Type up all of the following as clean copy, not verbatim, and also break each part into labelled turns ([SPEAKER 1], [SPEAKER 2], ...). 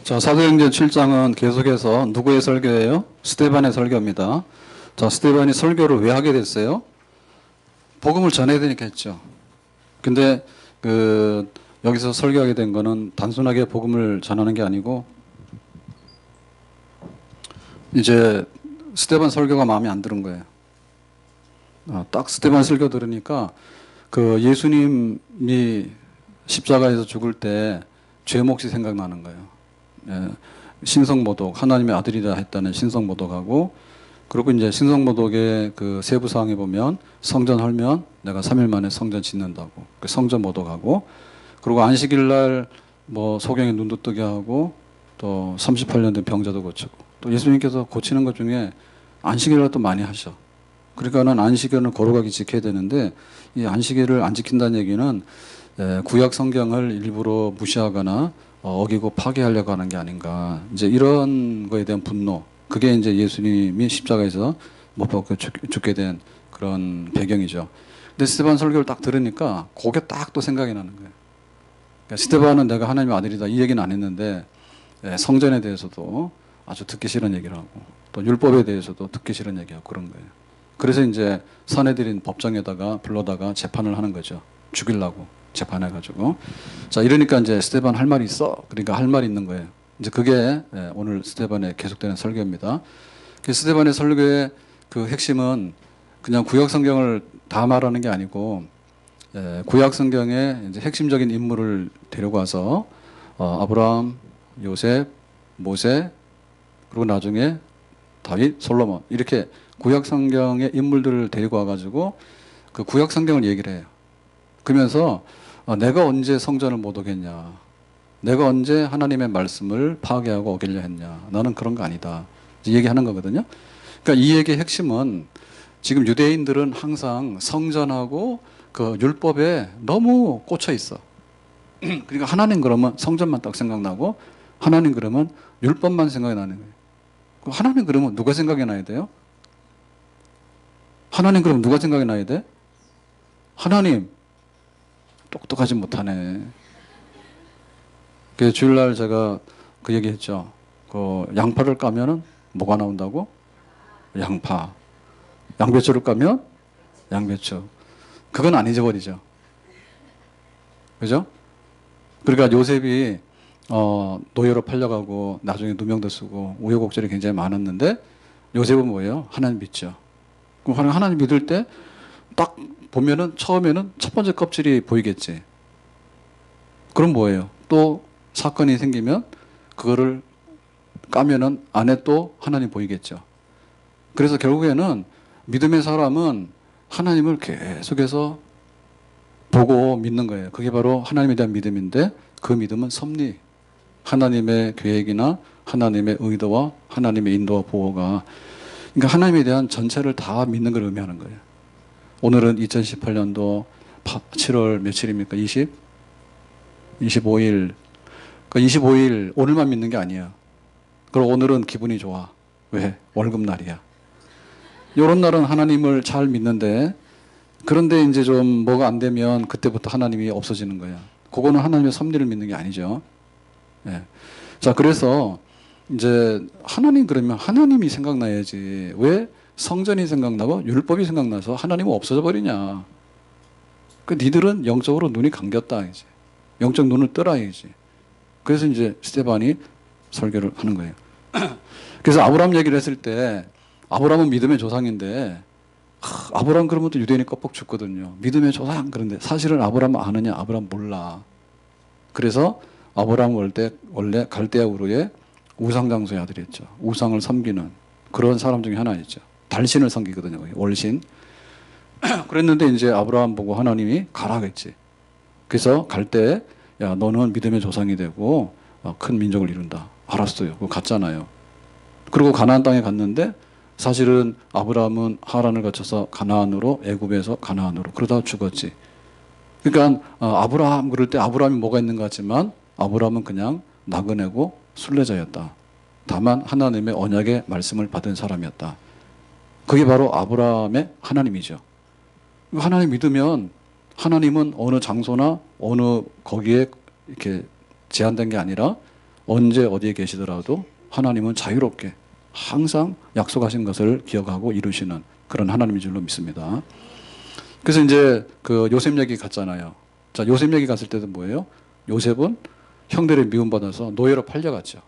[SPEAKER 1] 자, 사도행전 7장은 계속해서 누구의 설교예요? 스데반의 설교입니다. 자, 스데반이 설교를 왜 하게 됐어요? 복음을 전해야 되니까 했죠. 근데 여기서 설교하게 된 거는 단순하게 복음을 전하는 게 아니고 이제 스데반 설교가 마음에 안 드는 거예요. 딱 스데반 설교 들으니까 그 예수님이 십자가에서 죽을 때 죄 몫이 생각나는 거예요. 예, 신성모독, 하나님의 아들이라 했다는 신성모독하고, 그리고 이제 신성모독의 그 세부 사항에 보면 성전 헐면 내가 3일 만에 성전 짓는다고, 그 성전 모독하고, 그리고 안식일 날 뭐 소경의 눈도 뜨게 하고, 또 38년 된 병자도 고치고, 또 예수님께서 고치는 것 중에 안식일 날 또 많이 하셔. 그러니까는 안식일은 거룩하게 지켜야 되는데, 이 안식일을 안 지킨다는 얘기는 구약 성경을 일부러 무시하거나 어기고 파괴하려고 하는 게 아닌가. 이제 이런 거에 대한 분노. 그게 이제 예수님이 십자가에서 못 박혀 죽게 된 그런 배경이죠. 근데 스데반 설교를 딱 들으니까 그게 딱 또 생각이 나는 거예요. 그러니까 스데반은 내가 하나님의 아들이다 이 얘기는 안 했는데 성전에 대해서도 아주 듣기 싫은 얘기를 하고 또 율법에 대해서도 듣기 싫은 얘기하고 그런 거예요. 그래서 이제 사내들인 법정에다가 불러다가 재판을 하는 거죠. 죽이려고 재판해가지고. 자, 이러니까 이제 스데반 할 말이 있어. 그러니까 할 말이 있는 거예요. 이제 그게 오늘 스데반의 계속되는 설교입니다. 스데반의 설교의 그 핵심은 그냥 구약 성경을 다 말하는 게 아니고 구약 성경의 이제 핵심적인 인물을 데리고 와서 아브라함, 요셉, 모세, 그리고 나중에 다윗, 솔로몬 이렇게 구약 성경의 인물들을 데리고 와가지고 그 구약 성경을 얘기를 해요. 그러면서 내가 언제 성전을 못 오겠냐, 내가 언제 하나님의 말씀을 파괴하고 어기려 했냐, 나는 그런 거 아니다, 얘기하는 거거든요. 그러니까 이 얘기의 핵심은 지금 유대인들은 항상 성전하고 그 율법에 너무 꽂혀 있어. 그러니까 하나님 그러면 성전만 딱 생각나고 하나님 그러면 율법만 생각이 나는 거예요. 하나님 그러면 누가 생각이 나야 돼요? 하나님 그러면 누가 생각이 나야 돼? 하나님. 똑똑하지 못하네. 그래서 주일날 제가 그 얘기 했죠. 그 양파를 까면은 뭐가 나온다고? 양파. 양배추를 까면 양배추. 그건 안 잊어버리죠. 그죠? 그러니까 요셉이 노예로 팔려가고 나중에 누명도 쓰고 우여곡절이 굉장히 많았는데 요셉은 뭐예요? 하나님 믿죠. 그럼 하나님 믿을 때 딱 보면은 처음에는 첫 번째 껍질이 보이겠지. 그럼 뭐예요? 또 사건이 생기면 그거를 까면은 안에 또 하나님 보이겠죠. 그래서 결국에는 믿음의 사람은 하나님을 계속해서 보고 믿는 거예요. 그게 바로 하나님에 대한 믿음인데 그 믿음은 섭리. 하나님의 계획이나 하나님의 의도와 하나님의 인도와 보호가, 그러니까 하나님에 대한 전체를 다 믿는 걸 의미하는 거예요. 오늘은 2018년도 7월 며칠입니까? 25일. 그러니까 25일 오늘만 믿는 게 아니야. 그리고 오늘은 기분이 좋아. 왜? 월급날이야. 이런 날은 하나님을 잘 믿는데, 그런데 이제 좀 뭐가 안 되면 그때부터 하나님이 없어지는 거야. 그거는 하나님의 섭리를 믿는 게 아니죠. 예. 자, 그래서 이제 하나님 그러면 하나님이 생각나야지. 왜 성전이 생각나고 율법이 생각나서 하나님은 없어져 버리냐. 그 니들은 영적으로 눈이 감겼다 이제. 영적 눈을 떠라야지. 그래서 이제 스데반이 설교를 하는 거예요. 그래서 아브라함 얘기를 했을 때 아브라함은 믿음의 조상인데 아브라함 그러면 또 유대인이 껍벅 죽거든요. 믿음의 조상. 그런데 사실은 아브라함 아느냐? 아브라함 몰라. 그래서 아브라함 원래 갈대아 우르의 우상 장소의 아들이었죠. 우상을 섬기는 그런 사람 중에 하나였죠. 달신을 섬기거든요. 월신. 그랬는데 이제 아브라함 보고 하나님이 가라겠지. 그래서 갈 때 야, 너는 믿음의 조상이 되고 큰 민족을 이룬다. 알았어요. 그거 갔잖아요. 그리고 가나안 땅에 갔는데 사실은 아브라함은 하란을 거쳐서 가나안으로, 애굽에서 가나안으로 그러다가 죽었지. 그러니까 아브라함 그럴 때 아브라함이 뭐가 있는 것 같지만 아브라함은 그냥 나그네고 순례자였다. 다만 하나님의 언약의 말씀을 받은 사람이었다. 그게 바로 아브라함의 하나님이죠. 하나님 믿으면 하나님은 어느 장소나 어느 거기에 이렇게 제한된 게 아니라 언제 어디에 계시더라도 하나님은 자유롭게 항상 약속하신 것을 기억하고 이루시는 그런 하나님인 줄로 믿습니다. 그래서 이제 그 요셉 얘기 갔잖아요. 자, 요셉 얘기 갔을 때도 뭐예요? 요셉은 형들의 미움받아서 노예로 팔려갔죠.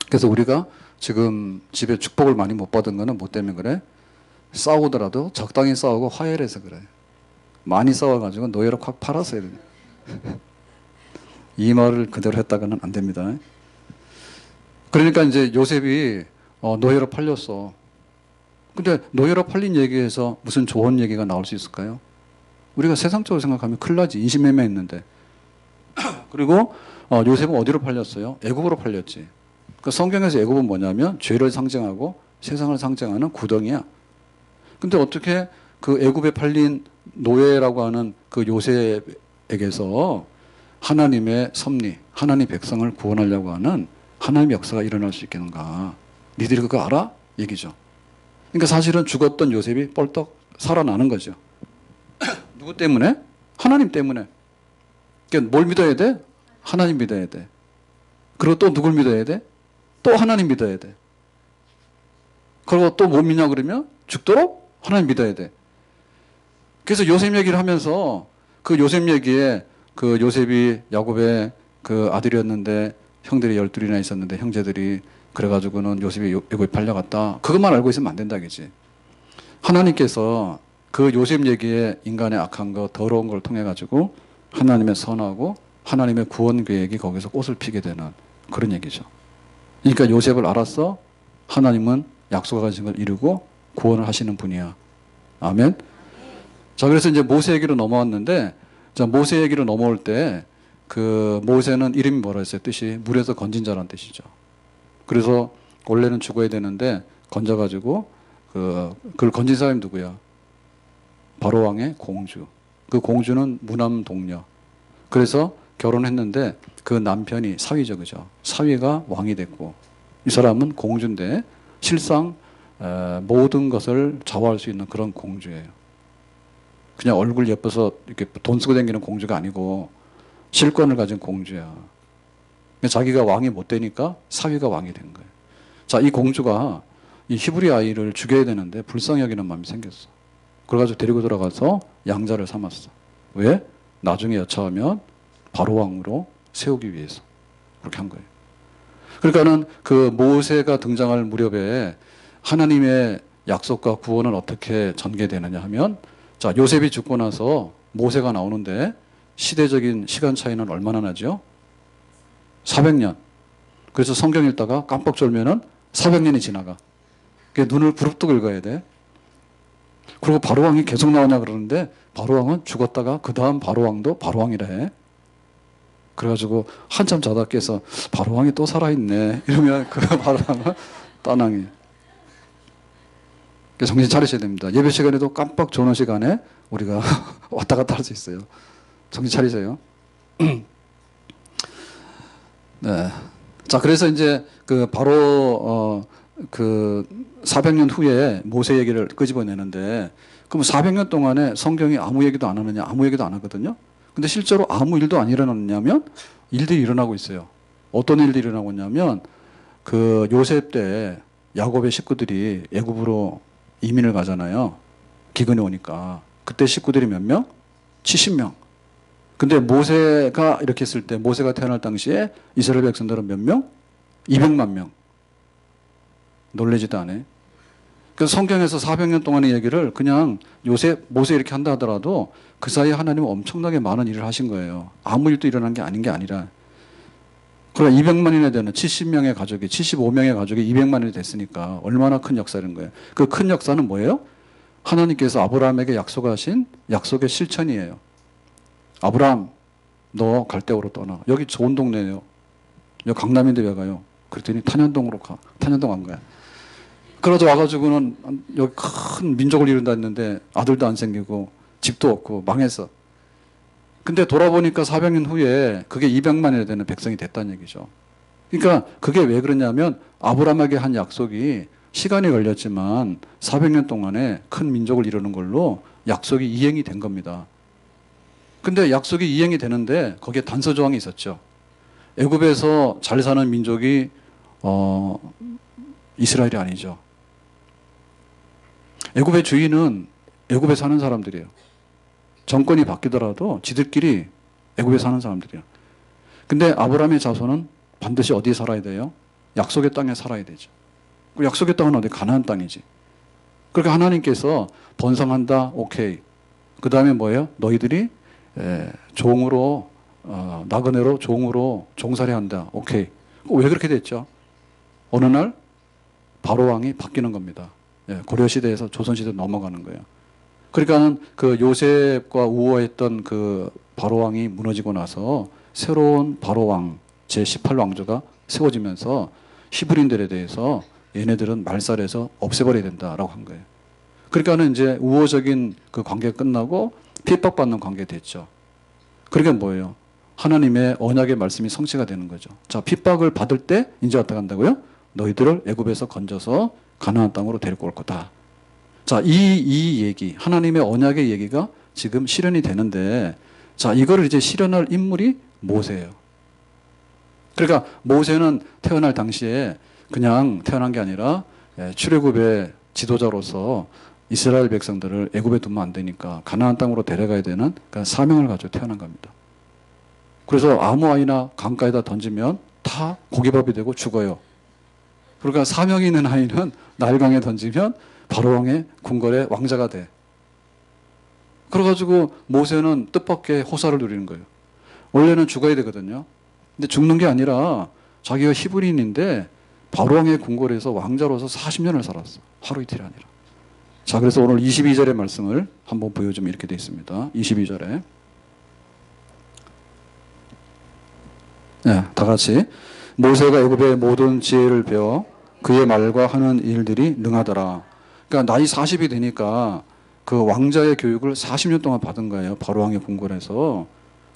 [SPEAKER 1] 그래서 우리가 지금 집에 축복을 많이 못 받은 거는 뭐 때문에 그래? 싸우더라도 적당히 싸우고 화해를 해서 그래. 많이 싸워가지고 노예로 확 팔았어야 돼. 이 말을 그대로 했다가는 안 됩니다. 그러니까 이제 요셉이 노예로 팔렸어. 근데 노예로 팔린 얘기에서 무슨 좋은 얘기가 나올 수 있을까요? 우리가 세상적으로 생각하면 큰일 나지. 인신매매 했는데. 그리고 요셉은 어디로 팔렸어요? 애굽으로 팔렸지. 그 성경에서 애굽은 뭐냐면 죄를 상징하고 세상을 상징하는 구덩이야. 근데 어떻게 그 애굽에 팔린 노예라고 하는 그 요셉에게서 하나님의 섭리, 하나님 백성을 구원하려고 하는 하나님의 역사가 일어날 수 있겠는가? 니들이 그거 알아? 얘기죠. 그러니까 사실은 죽었던 요셉이 뻘떡 살아나는 거죠. 누구 때문에? 하나님 때문에. 그러니까 뭘 믿어야 돼? 하나님 믿어야 돼. 그리고 또 누굴 믿어야 돼? 또 하나님 믿어야 돼. 그리고 또 뭐 믿냐 그러면 죽도록 하나님 믿어야 돼. 그래서 요셉 얘기를 하면서 그 요셉 얘기에 그 요셉이 야곱의 그 아들이었는데 형들이 12이나 있었는데 형제들이 그래가지고는 요셉이 애굽에 팔려갔다. 그것만 알고 있으면 안 된다 그지. 하나님께서 그 요셉 얘기에 인간의 악한 거 더러운 걸 통해 가지고 하나님의 선하고 하나님의 구원 계획이 거기서 꽃을 피게 되는 그런 얘기죠. 그러니까 요셉을 알았어. 하나님은 약속하신 걸 이루고 구원을 하시는 분이야. 아멘. 자, 그래서 이제 모세 얘기로 넘어왔는데, 자, 모세 얘기로 넘어올 때, 그 모세는 이름이 뭐라 했어요? 뜻이 물에서 건진 자라는 뜻이죠. 그래서 원래는 죽어야 되는데 건져가지고 그걸 건진 사람이 누구야? 바로 왕의 공주. 그 공주는 무남 동녀. 그래서 결혼했는데 그 남편이 사위죠, 그죠? 사위가 왕이 됐고 이 사람은 공주인데 실상 모든 것을 좌우할 수 있는 그런 공주예요. 그냥 얼굴 예뻐서 이렇게 돈 쓰고 다니는 공주가 아니고 실권을 가진 공주야. 자기가 왕이 못 되니까 사위가 왕이 된 거예요. 자, 이 공주가 이 히브리 아이를 죽여야 되는데 불쌍히 여기는 마음이 생겼어. 그래가지고 데리고 들어가서 양자를 삼았어. 왜? 나중에 여차하면 바로 왕으로 세우기 위해서 그렇게 한 거예요. 그러니까는 그 모세가 등장할 무렵에 하나님의 약속과 구원은 어떻게 전개되느냐 하면, 자, 요셉이 죽고 나서 모세가 나오는데 시대적인 시간 차이는 얼마나 나죠? 400년. 그래서 성경 읽다가 깜빡 졸면은 400년이 지나가. 그러니까 눈을 부릅뜨고 읽어야 돼. 그리고 바로왕이 계속 나오냐 그러는데 바로왕은 죽었다가 그 다음 바로왕도 바로왕이라 해. 그래가지고 한참 자다 깨서 바로왕이 또 살아있네 이러면 그 바로왕은 떠나기. 정신 차리셔야 됩니다. 예배 시간에도 깜빡 조는 시간에 우리가 왔다 갔다 할 수 있어요. 정신 차리세요. 네. 자, 그래서 이제 그 바로 그 400년 후에 모세 얘기를 끄집어내는데, 그럼 400년 동안에 성경이 아무 얘기도 안 하느냐? 아무 얘기도 안 하거든요. 근데 실제로 아무 일도 안 일어났냐면 일들이 일어나고 있어요. 어떤 일들이 일어나고 있냐면 그 요셉 때 야곱의 식구들이 애굽으로 이민을 가잖아요. 기근이 오니까. 그때 식구들이 몇 명? 70명. 근데 모세가 이렇게 했을 때, 모세가 태어날 당시에 이스라엘 백성들은 몇 명? 200만 명. 놀라지도 않아요. 그래서 성경에서 400년 동안의 얘기를 그냥 요셉, 모세 이렇게 한다 하더라도 그 사이에 하나님은 엄청나게 많은 일을 하신 거예요. 아무 일도 일어난 게 아닌 게 아니라. 그러나 200만이나 되는 70명의 가족이, 75명의 가족이 200만이 됐으니까 얼마나 큰 역사인 거예요. 그 큰 역사는 뭐예요? 하나님께서 아브라함에게 약속하신 약속의 실천이에요. 아브라함, 너 갈대오로 떠나. 여기 좋은 동네예요. 여기 강남인데 왜 가요? 그랬더니 탄현동으로 가. 탄현동 간 거야. 그러다 와가지고는 여기 큰 민족을 이룬다 했는데 아들도 안 생기고 집도 없고 망했어. 근데 돌아보니까 400년 후에 그게 200만이나 되는 백성이 됐다는 얘기죠. 그러니까 그게 왜 그러냐면 아브라함에게 한 약속이 시간이 걸렸지만 400년 동안에 큰 민족을 이루는 걸로 약속이 이행이 된 겁니다. 근데 약속이 이행이 되는데 거기에 단서 조항이 있었죠. 애굽에서 잘 사는 민족이 이스라엘이 아니죠. 애굽의 주인은 애굽에 사는 사람들이에요. 정권이 바뀌더라도 지들끼리 애굽에 사는 사람들이에요. 근데 아브라함의 자손은 반드시 어디에 살아야 돼요? 약속의 땅에 살아야 되죠. 그 약속의 땅은 어디? 가나안 땅이지. 그러니까 하나님께서 번성한다, 오케이. 그 다음에 뭐예요? 너희들이 종으로 나그네로 종으로 종살이 한다, 오케이. 왜 그렇게 됐죠? 어느 날 바로 왕이 바뀌는 겁니다. 고려 시대에서 조선 시대 넘어가는 거예요. 그러니까는 그 요셉과 우호했던 그 바로 왕이 무너지고 나서 새로운 바로 왕 제 18왕조가 세워지면서 히브리인들에 대해서 얘네들은 말살해서 없애버려야 된다라고 한 거예요. 그러니까는 이제 우호적인 그 관계가 끝나고 핍박받는 관계가 됐죠. 그러니까 뭐예요? 하나님의 언약의 말씀이 성취가 되는 거죠. 자, 핍박을 받을 때 이제 어떻게 한다고요? 너희들을 애굽에서 건져서 가나안 땅으로 데리고 올 거다. 자, 이 얘기, 하나님의 언약의 얘기가 지금 실현이 되는데, 자, 이거를 이제 실현할 인물이 모세예요. 그러니까 모세는 태어날 당시에 그냥 태어난 게 아니라 출애굽의 지도자로서 이스라엘 백성들을 애굽에 두면 안 되니까 가나안 땅으로 데려가야 되는 그러니까 사명을 가지고 태어난 겁니다. 그래서 아무 아이나 강가에다 던지면 다 고기밥이 되고 죽어요. 그러니까 사명이 있는 아이는 나일강에 던지면 바로왕의 궁궐의 왕자가 돼. 그래가지고 모세는 뜻밖의 호사를 누리는 거예요. 원래는 죽어야 되거든요. 근데 죽는 게 아니라 자기가 히브리인인데 바로왕의 궁궐에서 왕자로서 40년을 살았어. 하루 이틀이 아니라. 자, 그래서 오늘 22절의 말씀을 한번 보여주면 이렇게 되어 있습니다. 22절에. 네, 다 같이. 모세가 애굽의 모든 지혜를 배워 그의 말과 하는 일들이 능하더라. 그러니까 나이 40이 되니까 그 왕자의 교육을 40년 동안 받은 거예요. 바로왕의 궁궐에서.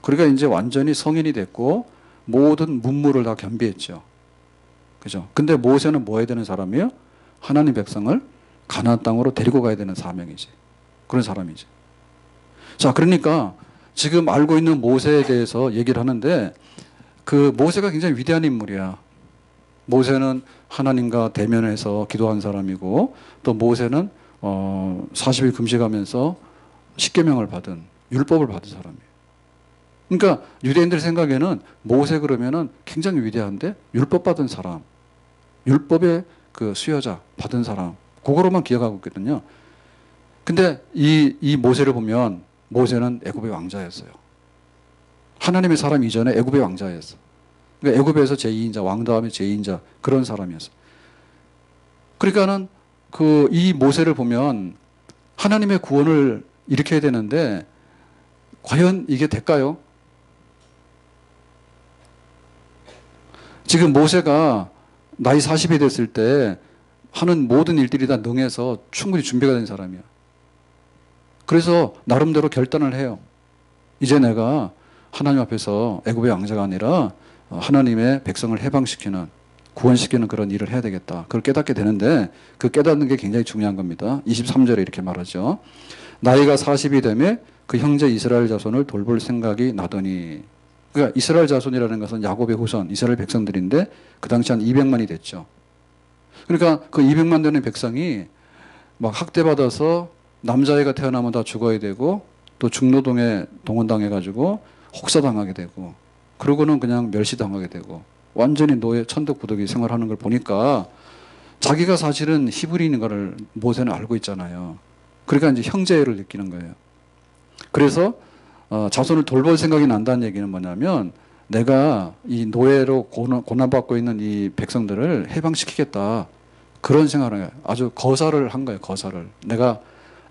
[SPEAKER 1] 그러니까 이제 완전히 성인이 됐고 모든 문무를 다 겸비했죠. 그죠? 근데 모세는 뭐 해야 되는 사람이에요? 하나님 백성을 가나안 땅으로 데리고 가야 되는 사명이지. 그런 사람이지. 자, 그러니까 지금 알고 있는 모세에 대해서 얘기를 하는데 그 모세가 굉장히 위대한 인물이야. 모세는 하나님과 대면해서 기도한 사람이고 또 모세는 40일 금식하면서 십계명을 받은 율법을 받은 사람이에요. 그러니까 유대인들 생각에는 모세 그러면은 굉장히 위대한데 율법 받은 사람, 율법의 그 수여자 받은 사람, 그거로만 기억하고 있거든요. 근데 이 모세를 보면 모세는 애굽의 왕자였어요. 하나님의 사람 이전에 애굽의 왕자였어. 그러니까 애굽에서 제2인자, 왕 다음에 제2인자 그런 사람이었어. 그러니까는 그 이 모세를 보면 하나님의 구원을 일으켜야 되는데 과연 이게 될까요? 지금 모세가 나이 40이 됐을 때 하는 모든 일들이 다 능해서 충분히 준비가 된 사람이야. 그래서 나름대로 결단을 해요. 이제 내가 하나님 앞에서 애굽의 왕자가 아니라 하나님의 백성을 해방시키는 구원시키는 그런 일을 해야 되겠다. 그걸 깨닫게 되는데 그 깨닫는 게 굉장히 중요한 겁니다. 23절에 이렇게 말하죠. 나이가 40이 되매 그 형제 이스라엘 자손을 돌볼 생각이 나더니 그러니까 이스라엘 자손이라는 것은 야곱의 후손 이스라엘 백성들인데 그 당시 한 200만이 됐죠. 그러니까 그 200만 되는 백성이 막 학대받아서 남자애가 태어나면 다 죽어야 되고 또 중노동에 동원당해가지고 혹사당하게 되고 그러고는 그냥 멸시당하게 되고 완전히 노예 천덕구덕이 생활하는 걸 보니까 자기가 사실은 히브리인인 걸 모세는 알고 있잖아요. 그러니까 이제 형제를 느끼는 거예요. 그래서 자손을 돌볼 생각이 난다는 얘기는 뭐냐면 내가 이 노예로 고난받고 있는 이 백성들을 해방시키겠다. 그런 생각을 해요. 아주 거사를 한 거예요. 거사를. 내가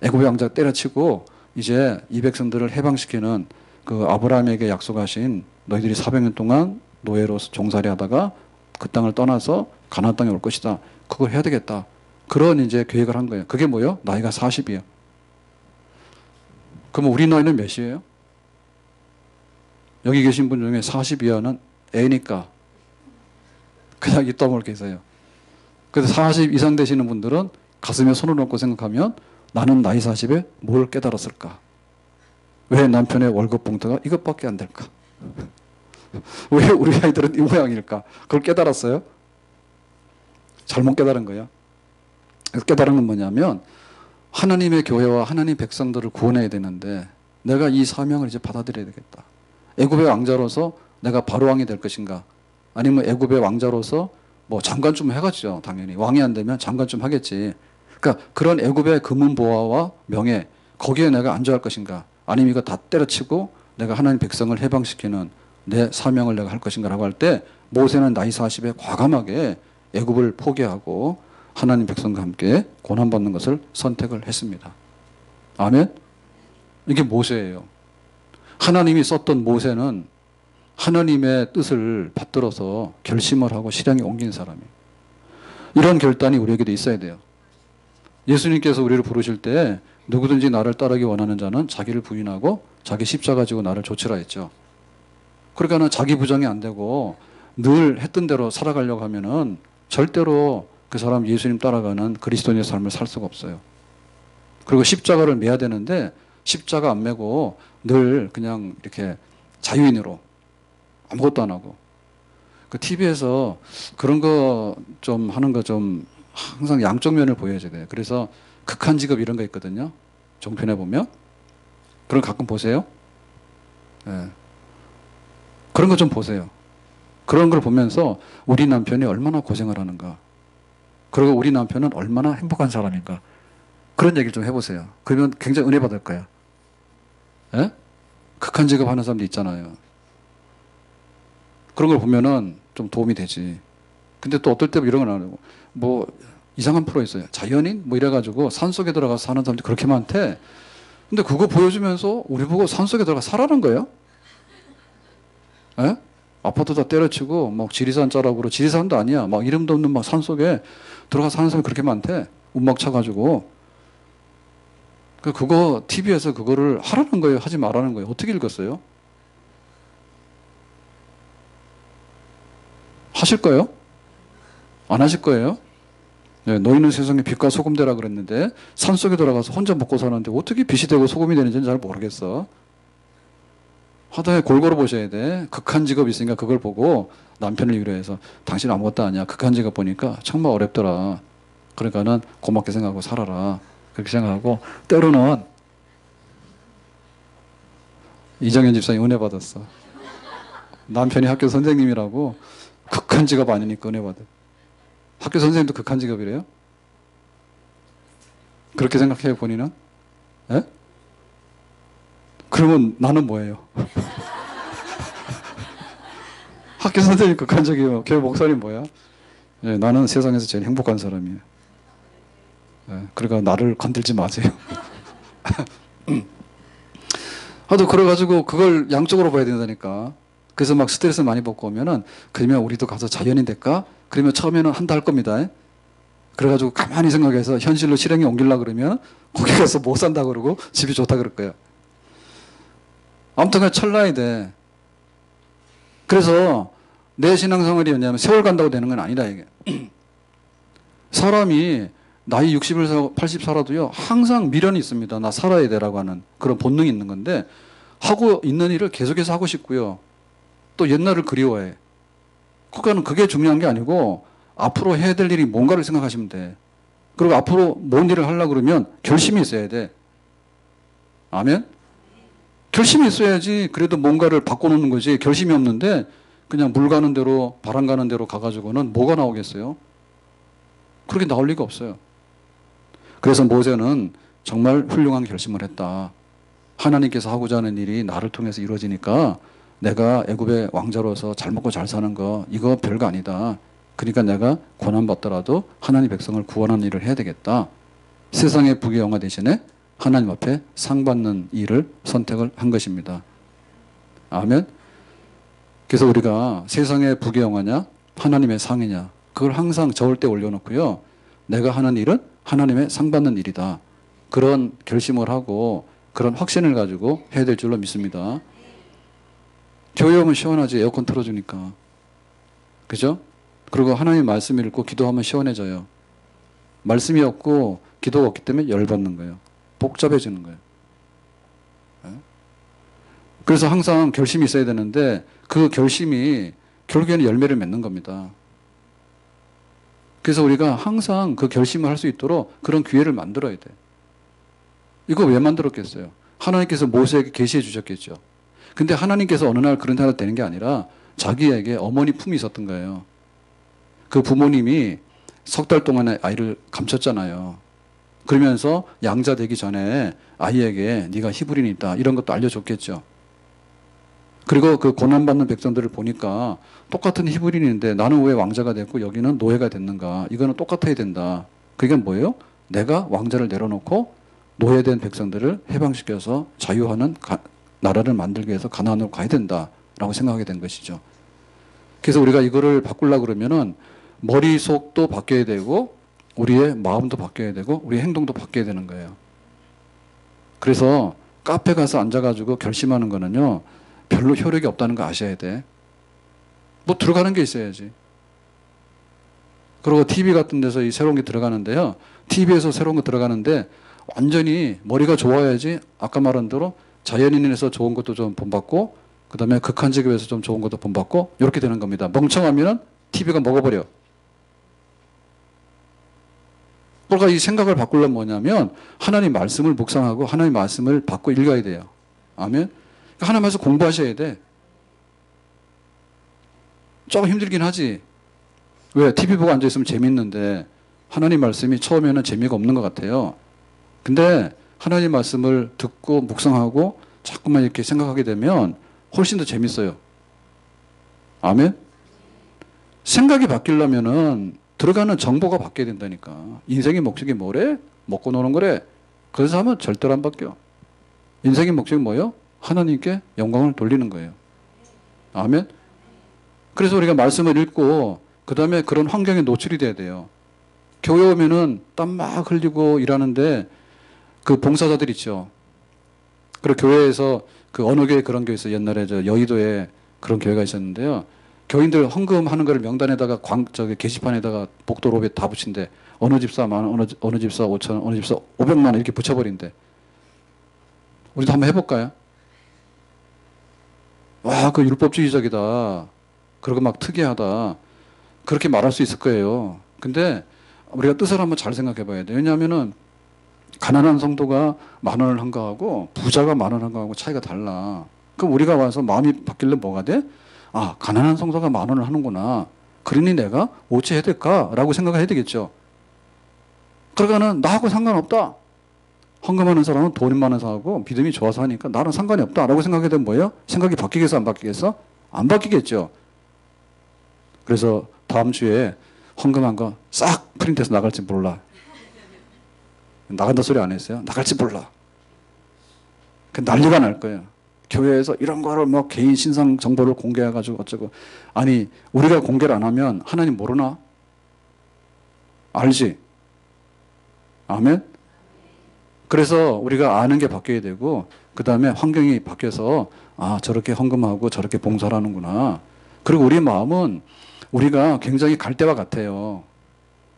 [SPEAKER 1] 애굽의 왕자 때려치고 이제 이 백성들을 해방시키는 그 아브라함에게 약속하신 너희들이 400년 동안 노예로서 종살이 하다가 그 땅을 떠나서 가나안 땅에 올 것이다. 그걸 해야 되겠다. 그런 이제 계획을 한 거예요. 그게 뭐예요? 나이가 40이에요. 그럼 우리 나이는 몇이에요? 여기 계신 분 중에 40 이하는 애니까 그냥 입 다물게 계세요. 그래서 40 이상 되시는 분들은 가슴에 손을 얹고 생각하면 나는 나이 40에 뭘 깨달았을까? 왜 남편의 월급 봉투가 이것밖에 안 될까? 왜 우리 아이들은 이 모양일까? 그걸 깨달았어요? 잘못 깨달은 거예요. 깨달은 건 뭐냐면 하나님의 교회와 하나님 백성들을 구원해야 되는데 내가 이 사명을 이제 받아들여야 되겠다. 애굽의 왕자로서 내가 바로 왕이 될 것인가? 아니면 애굽의 왕자로서 뭐 장관 좀 해가지고 당연히 왕이 안 되면 장관 좀 하겠지. 그러니까 그런 애굽의 금은 보화와 명예 거기에 내가 안주할 것인가? 아니면 이거 다 때려치고 내가 하나님 백성을 해방시키는 내 사명을 내가 할 것인가라고 할 때 모세는 나이 40에 과감하게 애굽을 포기하고 하나님 백성과 함께 고난받는 것을 선택을 했습니다. 아멘? 이게 모세예요. 하나님이 썼던 모세는 하나님의 뜻을 받들어서 결심을 하고 실행에 옮긴 사람이에요. 이런 결단이 우리에게도 있어야 돼요. 예수님께서 우리를 부르실 때 누구든지 나를 따르기 원하는 자는 자기를 부인하고 자기 십자가 지고 나를 좇으라 했죠. 그러니까는 자기 부정이 안 되고 늘 했던 대로 살아가려고 하면은 절대로 그 사람 예수님 따라가는 그리스도인의 삶을 살 수가 없어요. 그리고 십자가를 매야 되는데 십자가 안 매고 늘 그냥 이렇게 자유인으로 아무것도 안 하고 그 TV에서 그런 거 좀 하는 거 좀 항상 양쪽 면을 보여줘야 돼요. 그래서 극한 직업 이런 거 있거든요. 종편에 보면 그런 거 가끔 보세요. 예. 그런 거 좀 보세요. 그런 걸 보면서 우리 남편이 얼마나 고생을 하는가. 그리고 우리 남편은 얼마나 행복한 사람인가. 그런 얘기를 좀 해보세요. 그러면 굉장히 은혜 받을 거야. 예? 극한 직업 하는 사람도 있잖아요. 그런 걸 보면은 좀 도움이 되지. 근데 또 어떨 때 이런 건 안 하고, 뭐, 이상한 프로 있어요. 자연인? 뭐 이래가지고 산속에 들어가서 사는 사람들이 그렇게 많대. 근데 그거 보여주면서 우리 보고 산속에 들어가 살라는 거예요? 예? 아파트 다 때려치고, 막 지리산 자락으로, 지리산도 아니야. 막 이름도 없는 막 산속에 들어가 사는 사람이 그렇게 많대. 운막 차가지고. 그거 TV에서 그거를 하라는 거예요? 하지 말라는 거예요? 어떻게 읽었어요? 하실 거예요? 안 하실 거예요? 네, 너희는 세상에 빛과 소금 되라 그랬는데 산속에 들어가서 혼자 먹고 사는데 어떻게 빛이 되고 소금이 되는지는 잘 모르겠어. 하다에 골고루 보셔야 돼. 극한 직업이 있으니까 그걸 보고 남편을 위로해서 당신 아무것도 아니야. 극한 직업 보니까 정말 어렵더라. 그러니까는 고맙게 생각하고 살아라. 그렇게 생각하고 때로는 이정현 집사님 은혜 받았어. 남편이 학교 선생님이라고 극한 직업 아니니까 은혜 받아. 학교 선생님도 극한 직업이래요? 그렇게 생각해요, 본인은? 예? 그러면 나는 뭐예요? 학교 선생님 극한 직업이요. 교회 목사님 뭐야? 예, 나는 세상에서 제일 행복한 사람이에요. 예, 그러니까 나를 건들지 마세요. 하도 그래가지고 그걸 양쪽으로 봐야 된다니까. 그래서 막 스트레스 많이 받고 오면은 그러면 우리도 가서 자연인 될까? 그러면 처음에는 한다 할 겁니다. 그래가지고 가만히 생각해서 현실로 실행에 옮기려고 그러면 거기 가서 못 산다 그러고 집이 좋다 그럴 거야. 아무튼 그냥 철나야 돼. 그래서 내 신앙생활이 뭐냐면 세월 간다고 되는 건 아니다 이게. 사람이 나이 60을 80 살아도요 항상 미련이 있습니다. 나 살아야 되라고 하는 그런 본능이 있는 건데 하고 있는 일을 계속해서 하고 싶고요. 또 옛날을 그리워해. 그러니까 그게 중요한 게 아니고 앞으로 해야 될 일이 뭔가를 생각하시면 돼. 그리고 앞으로 뭔 일을 하려고 그러면 결심이 있어야 돼. 아멘? 결심이 있어야지 그래도 뭔가를 바꿔놓는 거지. 결심이 없는데 그냥 물 가는 대로 바람 가는 대로 가가지고는 뭐가 나오겠어요? 그렇게 나올 리가 없어요. 그래서 모세는 정말 훌륭한 결심을 했다. 하나님께서 하고자 하는 일이 나를 통해서 이루어지니까 내가 애굽의 왕자로서 잘 먹고 잘 사는 거 이거 별거 아니다. 그러니까 내가 고난받더라도 하나님 백성을 구원하는 일을 해야 되겠다. 세상의 부귀영화 대신에 하나님 앞에 상 받는 일을 선택을 한 것입니다. 아멘. 그래서 우리가 세상의 부귀영화냐 하나님의 상이냐 그걸 항상 저울 때 올려놓고요. 내가 하는 일은 하나님의 상 받는 일이다. 그런 결심을 하고 그런 확신을 가지고 해야 될 줄로 믿습니다. 교회 오면 시원하지. 에어컨 틀어주니까. 그죠? 그리고 하나님 말씀 읽고 기도하면 시원해져요. 말씀이 없고 기도가 없기 때문에 열받는 거예요. 복잡해지는 거예요. 그래서 항상 결심이 있어야 되는데 그 결심이 결국에는 열매를 맺는 겁니다. 그래서 우리가 항상 그 결심을 할 수 있도록 그런 기회를 만들어야 돼. 이거 왜 만들었겠어요? 하나님께서 모세에게 계시해 주셨겠죠. 근데 하나님께서 어느 날 그런 하나 되는 게 아니라 자기에게 어머니 품이 있었던 거예요. 그 부모님이 석 달 동안에 아이를 감췄잖아요. 그러면서 양자 되기 전에 아이에게 네가 히브리인이 있다 이런 것도 알려줬겠죠. 그리고 그 고난받는 백성들을 보니까 똑같은 히브리인인데 나는 왜 왕자가 됐고 여기는 노예가 됐는가. 이거는 똑같아야 된다. 그게 뭐예요? 내가 왕자를 내려놓고 노예된 백성들을 해방시켜서 자유하는 나라를 만들기 위해서 가나안으로 가야 된다라고 생각하게 된 것이죠. 그래서 우리가 이거를 바꾸려고 그러면은 머릿속도 바뀌어야 되고 우리의 마음도 바뀌어야 되고 우리의 행동도 바뀌어야 되는 거예요. 그래서 카페 가서 앉아가지고 결심하는 거는요. 별로 효력이 없다는 거 아셔야 돼. 뭐 들어가는 게 있어야지. 그리고 TV 같은 데서 이 새로운 게 들어가는데요. TV에서 새로운 거 들어가는데 완전히 머리가 좋아야지 아까 말한 대로 자연인에서 좋은 것도 좀 본받고 그 다음에 극한직업에서 좀 좋은 것도 본받고 이렇게 되는 겁니다. 멍청하면은 TV가 먹어버려. 그러니까 이 생각을 바꾸려면 뭐냐면 하나님 말씀을 묵상하고 하나님 말씀을 받고 읽어야 돼요. 아멘. 하나님 말씀 공부하셔야 돼. 조금 힘들긴 하지. 왜? TV 보고 앉아있으면 재밌는데 하나님 말씀이 처음에는 재미가 없는 것 같아요. 근데 하나님 말씀을 듣고 묵상하고 자꾸만 이렇게 생각하게 되면 훨씬 더 재밌어요. 아멘? 생각이 바뀌려면은 들어가는 정보가 바뀌어야 된다니까. 인생의 목적이 뭐래? 먹고 노는 거래. 그래서 하면 절대로 안 바뀌어. 인생의 목적이 뭐예요? 하나님께 영광을 돌리는 거예요. 아멘? 그래서 우리가 말씀을 읽고 그 다음에 그런 환경에 노출이 돼야 돼요. 교회 오면은 땀 막 흘리고 일하는데 그 봉사자들 있죠. 그리고 교회에서 그 어느 교회 그런 교회 있어요. 옛날에 저 여의도에 그런 교회가 있었는데요. 교인들 헌금하는 거를 명단에다가 저기 게시판에다가 복도 로비에 다 붙인대. 어느 집사 만 원, 어느 집사 5천 원, 어느 집사 500만 원 이렇게 붙여버린대. 우리도 한번 해볼까요? 와, 그 율법주의적이다. 그리고 막 특이하다. 그렇게 말할 수 있을 거예요. 근데 우리가 뜻을 한번 잘 생각해 봐야 돼요. 왜냐하면은 가난한 성도가 10,000원을 한 거하고 부자가 10,000원 한 거하고 차이가 달라. 그럼 우리가 와서 마음이 바뀌려면 뭐가 돼? 아, 가난한 성도가 10,000원을 하는구나. 그러니 내가 어찌 해야 될까라고 생각을 해야 되겠죠. 그러니까는 나하고 상관없다. 헌금하는 사람은 돈이 많아서 하고 믿음이 좋아서 하니까 나랑 상관이 없다라고 생각하게 되면 뭐예요? 생각이 바뀌겠어 안 바뀌겠어? 안 바뀌겠죠. 그래서 다음 주에 헌금한 거 싹 프린트해서 나갈지 몰라. 나간다 소리 안 했어요? 나갈지 몰라. 그 난리가 날 거예요. 교회에서 이런 거를 뭐 개인 신상 정보를 공개해가지고 어쩌고. 아니, 우리가 공개를 안 하면 하나님 모르나? 알지? 아멘? 그래서 우리가 아는 게 바뀌어야 되고, 그 다음에 환경이 바뀌어서, 아, 저렇게 헌금하고 저렇게 봉사를 하는구나. 그리고 우리 마음은 우리가 굉장히 갈대와 같아요.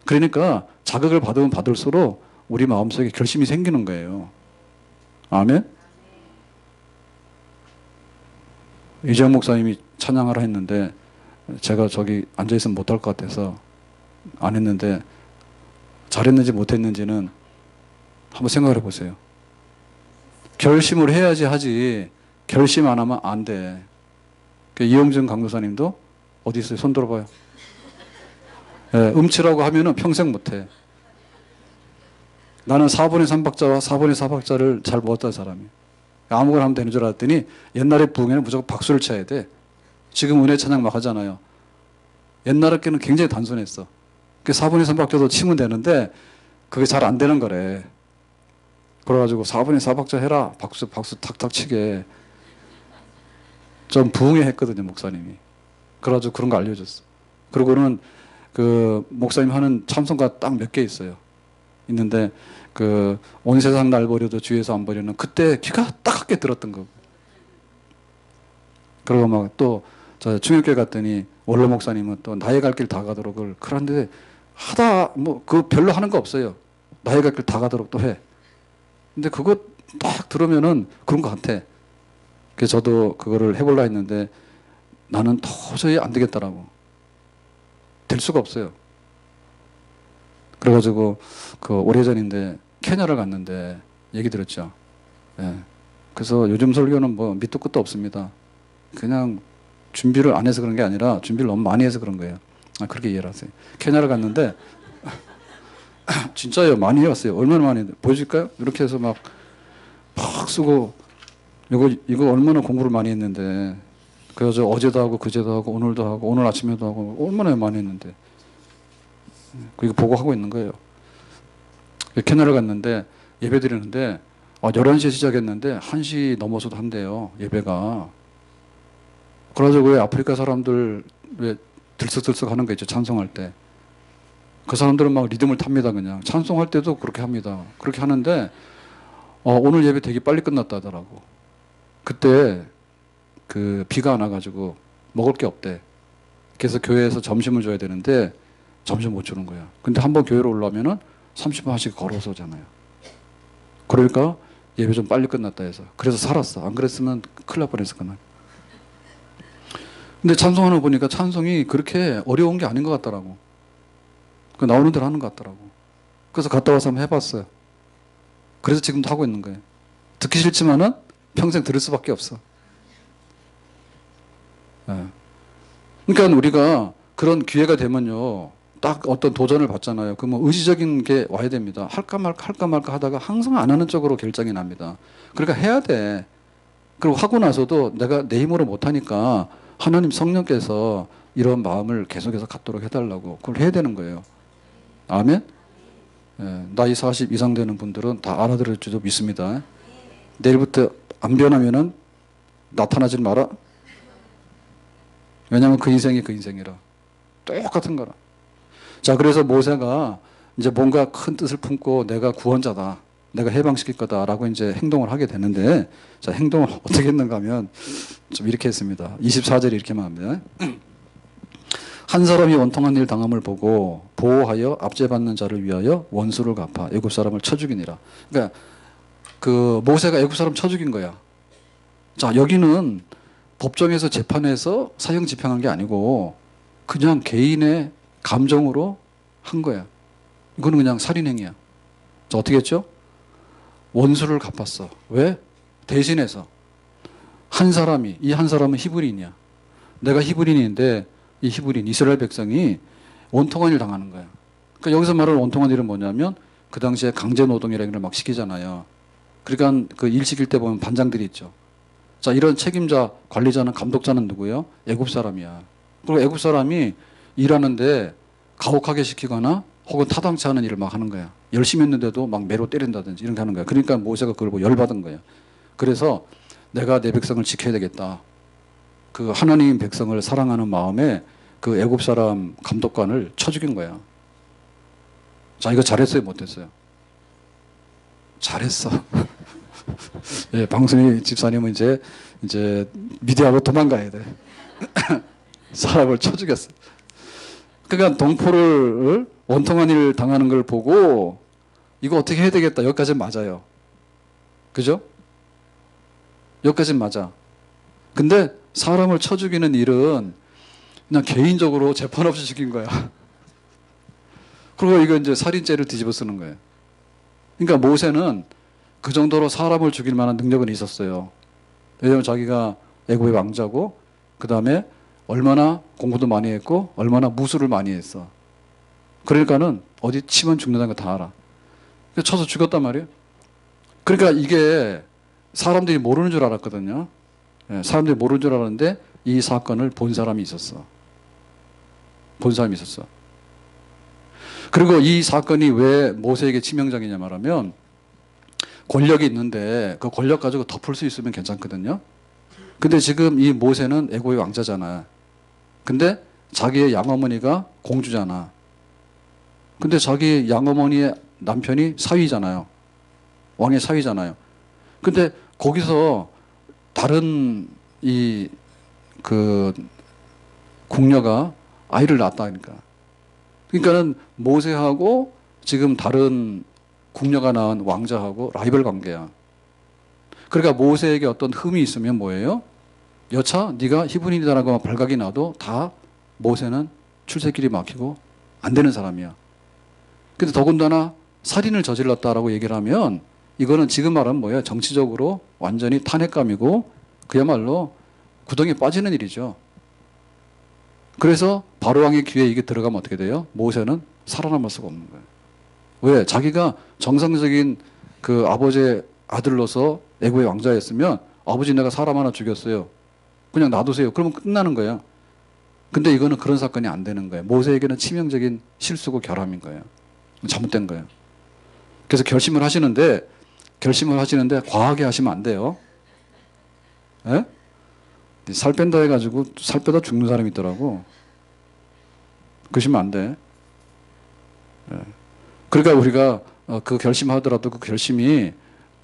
[SPEAKER 1] 그러니까 자극을 받으면 받을수록 우리 마음속에 결심이 생기는 거예요. 아멘? 이재영 목사님이 찬양하라 했는데 제가 저기 앉아있으면 못할 것 같아서 안 했는데 잘했는지 못했는지는 한번 생각을 해보세요. 결심을 해야지 하지 결심 안 하면 안 돼. 이용준 강도사님도 어디 있어요? 손 들어봐요. 예, 음치라고 하면은 평생 못해. 나는 4분의 3박자와 4분의 4박자를 잘 못했던 사람이. 아무거나 하면 되는 줄 알았더니 옛날에 부흥에는 무조건 박수를 쳐야 돼. 지금 은혜 찬양 막 하잖아요. 옛날에는 굉장히 단순했어. 4분의 3박자도 치면 되는데 그게 잘 안 되는 거래. 그래가지고 4분의 4박자 해라. 박수 탁탁 치게. 좀 부흥회 했거든요, 목사님이. 그래가지고 그런 거 알려줬어. 그리고는 그 목사님 하는 참선가 딱 몇 개 있어요. 있는데 그 온 세상 날 버려도 주에서 안 버려는 그때 귀가 따갑게 들었던 거고. 그리고 막 또 저 충격교회 갔더니 원로 목사님은 또 나의 갈 길 다 가도록을 그런데 하다 뭐 그 별로 하는 거 없어요. 나의 갈 길 다 가도록 또 해. 근데 그거 딱 들으면은 그런 것 같아. 그래서 저도 그거를 해볼라 했는데 나는 도저히 안 되겠다라고. 될 수가 없어요. 그래가지고 그 오래전인데 케냐를 갔는데 얘기 들었죠. 예. 그래서 요즘 설교는 뭐 밑도 끝도 없습니다. 그냥 준비를 안 해서 그런 게 아니라 준비를 너무 많이 해서 그런 거예요. 그렇게 이해를 하세요. 케냐를 갔는데 진짜요. 많이 해왔어요. 얼마나 많이 보여줄까요? 이렇게 해서 막 쓰고 이거 얼마나 공부를 많이 했는데 그래서 어제도 하고 그제도 하고 오늘도 하고 오늘 아침에도 하고 얼마나 많이 했는데 이거 보고 하고 있는 거예요. 케냐를 갔는데 예배 드리는데 11시에 시작했는데 1시 넘어서도 한대요. 예배가. 그래가지고 왜 아프리카 사람들 왜 들썩들썩 하는 거 있죠. 찬송할 때. 그 사람들은 막 리듬을 탑니다. 그냥. 찬송할 때도 그렇게 합니다. 그렇게 하는데 오늘 예배 되게 빨리 끝났다 하더라고. 그때 그 비가 안 와가지고 먹을 게 없대. 그래서 교회에서 점심을 줘야 되는데 점심 못 주는 거야. 근데 한번 교회로 올라오면은 30분씩 걸어서 오잖아요. 그러니까 예배 좀 빨리 끝났다 해서. 그래서 살았어. 안 그랬으면 큰일 날 뻔했을 거나. 근데 찬송하는 거 보니까 찬송이 그렇게 어려운 게 아닌 것 같더라고. 그 나오는 대로 하는 것 같더라고. 그래서 갔다 와서 한번 해봤어요. 그래서 지금도 하고 있는 거예요. 듣기 싫지만은 평생 들을 수밖에 없어. 네. 그러니까 우리가 그런 기회가 되면요. 딱 어떤 도전을 받잖아요. 그러면 의지적인 게 와야 됩니다. 할까 말까 하다가 항상 안 하는 쪽으로 결정이 납니다. 그러니까 해야 돼. 그리고 하고 나서도 내가 내 힘으로 못하니까 하나님 성령께서 이런 마음을 계속해서 갖도록 해달라고 그걸 해야 되는 거예요. 아멘? 예, 나이 40 이상 되는 분들은 다 알아들을 줄도 믿습니다. 내일부터 안 변하면은 나타나질 마라. 왜냐하면 그 인생이 그 인생이라. 똑같은 거라. 자, 그래서 모세가 이제 뭔가 큰 뜻을 품고 내가 구원자다. 내가 해방시킬 거다라고 이제 행동을 하게 되는데, 자, 행동을 어떻게 했는가 하면 좀 이렇게 했습니다. 24절에 이렇게 말합니다. 한 사람이 원통한 일 당함을 보고 보호하여 압제받는 자를 위하여 원수를 갚아 애굽 사람을 쳐 죽이니라. 그러니까 그 모세가 애굽 사람 쳐 죽인 거야. 자, 여기는 법정에서 재판에서 사형 집행한 게 아니고 그냥 개인의 감정으로 한 거야. 이거는 그냥 살인행위야. 자, 어떻게 했죠? 원수를 갚았어. 왜? 대신해서 한 사람이, 이 한 사람은 히브리인이야. 내가 히브리인인데 이 히브리인 이스라엘 백성이 원통한 일 당하는 거야. 그러니까 여기서 말하는 원통한 일은 뭐냐면 그 당시에 강제 노동이라는 걸 막 시키잖아요. 그러니까 그 일 시킬 때 보면 반장들이 있죠. 자, 이런 책임자, 관리자는, 감독자는 누구예요? 애굽 사람이야. 그리고 애굽 사람이 일하는데 가혹하게 시키거나 혹은 타당치 않은 일을 막 하는 거야. 열심히 했는데도 막 매로 때린다든지 이런 게 하는 거야. 그러니까 모세가 그걸 보고 열받은 거야. 그래서 내가 내 백성을 지켜야 되겠다. 그 하나님 백성을 사랑하는 마음에 그 애굽 사람 감독관을 쳐 죽인 거야. 자, 이거 잘했어요? 못했어요? 잘했어. 예, 방송의 집사님은 이제 미디어로 도망가야 돼. 사람을 쳐 죽였어. 그러니까 동포를 원통한 일 당하는 걸 보고 이거 어떻게 해야 되겠다. 여기까지는 맞아요. 그죠? 여기까지는 맞아. 근데 사람을 쳐 죽이는 일은 그냥 개인적으로 재판 없이 죽인 거야. 그리고 이거 이제 살인죄를 뒤집어 쓰는 거예요. 그러니까 모세는 그 정도로 사람을 죽일 만한 능력은 있었어요. 왜냐하면 자기가 애굽의 왕자고 그 다음에 얼마나 공부도 많이 했고 얼마나 무술을 많이 했어. 그러니까는 어디 치면 죽는다는 거 다 알아. 그래서 쳐서 죽였단 말이에요. 그러니까 이게 사람들이 모르는 줄 알았거든요. 사람들이 모르는 줄 알았는데 이 사건을 본 사람이 있었어. 본 사람이 있었어. 그리고 이 사건이 왜 모세에게 치명적이냐 말하면 권력이 있는데 그 권력 가지고 덮을 수 있으면 괜찮거든요. 근데 지금 이 모세는 애고의 왕자잖아. 근데 자기의 양어머니가 공주잖아. 근데 자기 양어머니의 남편이 사위잖아요. 왕의 사위잖아요. 근데 거기서 다른 그 궁녀가 아이를 낳았다니까. 그러니까는 모세하고 지금 다른 궁녀가 낳은 왕자하고 라이벌 관계야. 그러니까 모세에게 어떤 흠이 있으면 뭐예요? 여차 네가 히브리인이다라고 발각이 나도 다 모세는 출세길이 막히고 안 되는 사람이야. 근데 더군다나 살인을 저질렀다라고 얘기를 하면 이거는 지금 말하면 뭐예요? 정치적으로 완전히 탄핵감이고 그야말로 구덩이에 빠지는 일이죠. 그래서 바로왕의 귀에 이게 들어가면 어떻게 돼요? 모세는 살아남을 수가 없는 거예요. 왜? 자기가 정상적인 그 아버지의 아들로서 애굽의 왕자였으면 아버지 내가 사람 하나 죽였어요. 그냥 놔두세요. 그러면 끝나는 거예요. 근데 이거는 그런 사건이 안 되는 거예요. 모세에게는 치명적인 실수고 결함인 거예요. 잘못된 거예요. 그래서 결심을 하시는데 과하게 하시면 안 돼요. 예? 살 뺀다 해가지고 살 빼다 죽는 사람이 있더라고. 그러시면 안 돼. 예. 그러니까 우리가 그 결심하더라도 그 결심이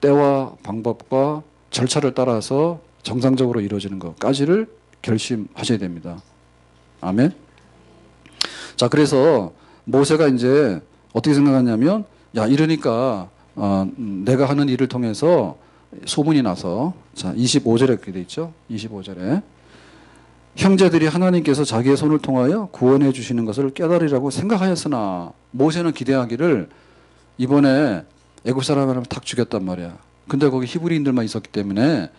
[SPEAKER 1] 때와 방법과 절차를 따라서 정상적으로 이루어지는 것까지를 결심하셔야 됩니다. 아멘. 자, 그래서 모세가 이제 어떻게 생각하냐면, 야, 이러니까 내가 하는 일을 통해서 소문이 나서, 자, 25절에 그렇게 돼 있죠. 25절에 형제들이 하나님께서 자기의 손을 통하여 구원해 주시는 것을 깨달으리라고 생각하였으나, 모세는 기대하기를 이번에 애굽 사람을 탁 죽였단 말이야. 근데 거기 히브리인들만 있었기 때문에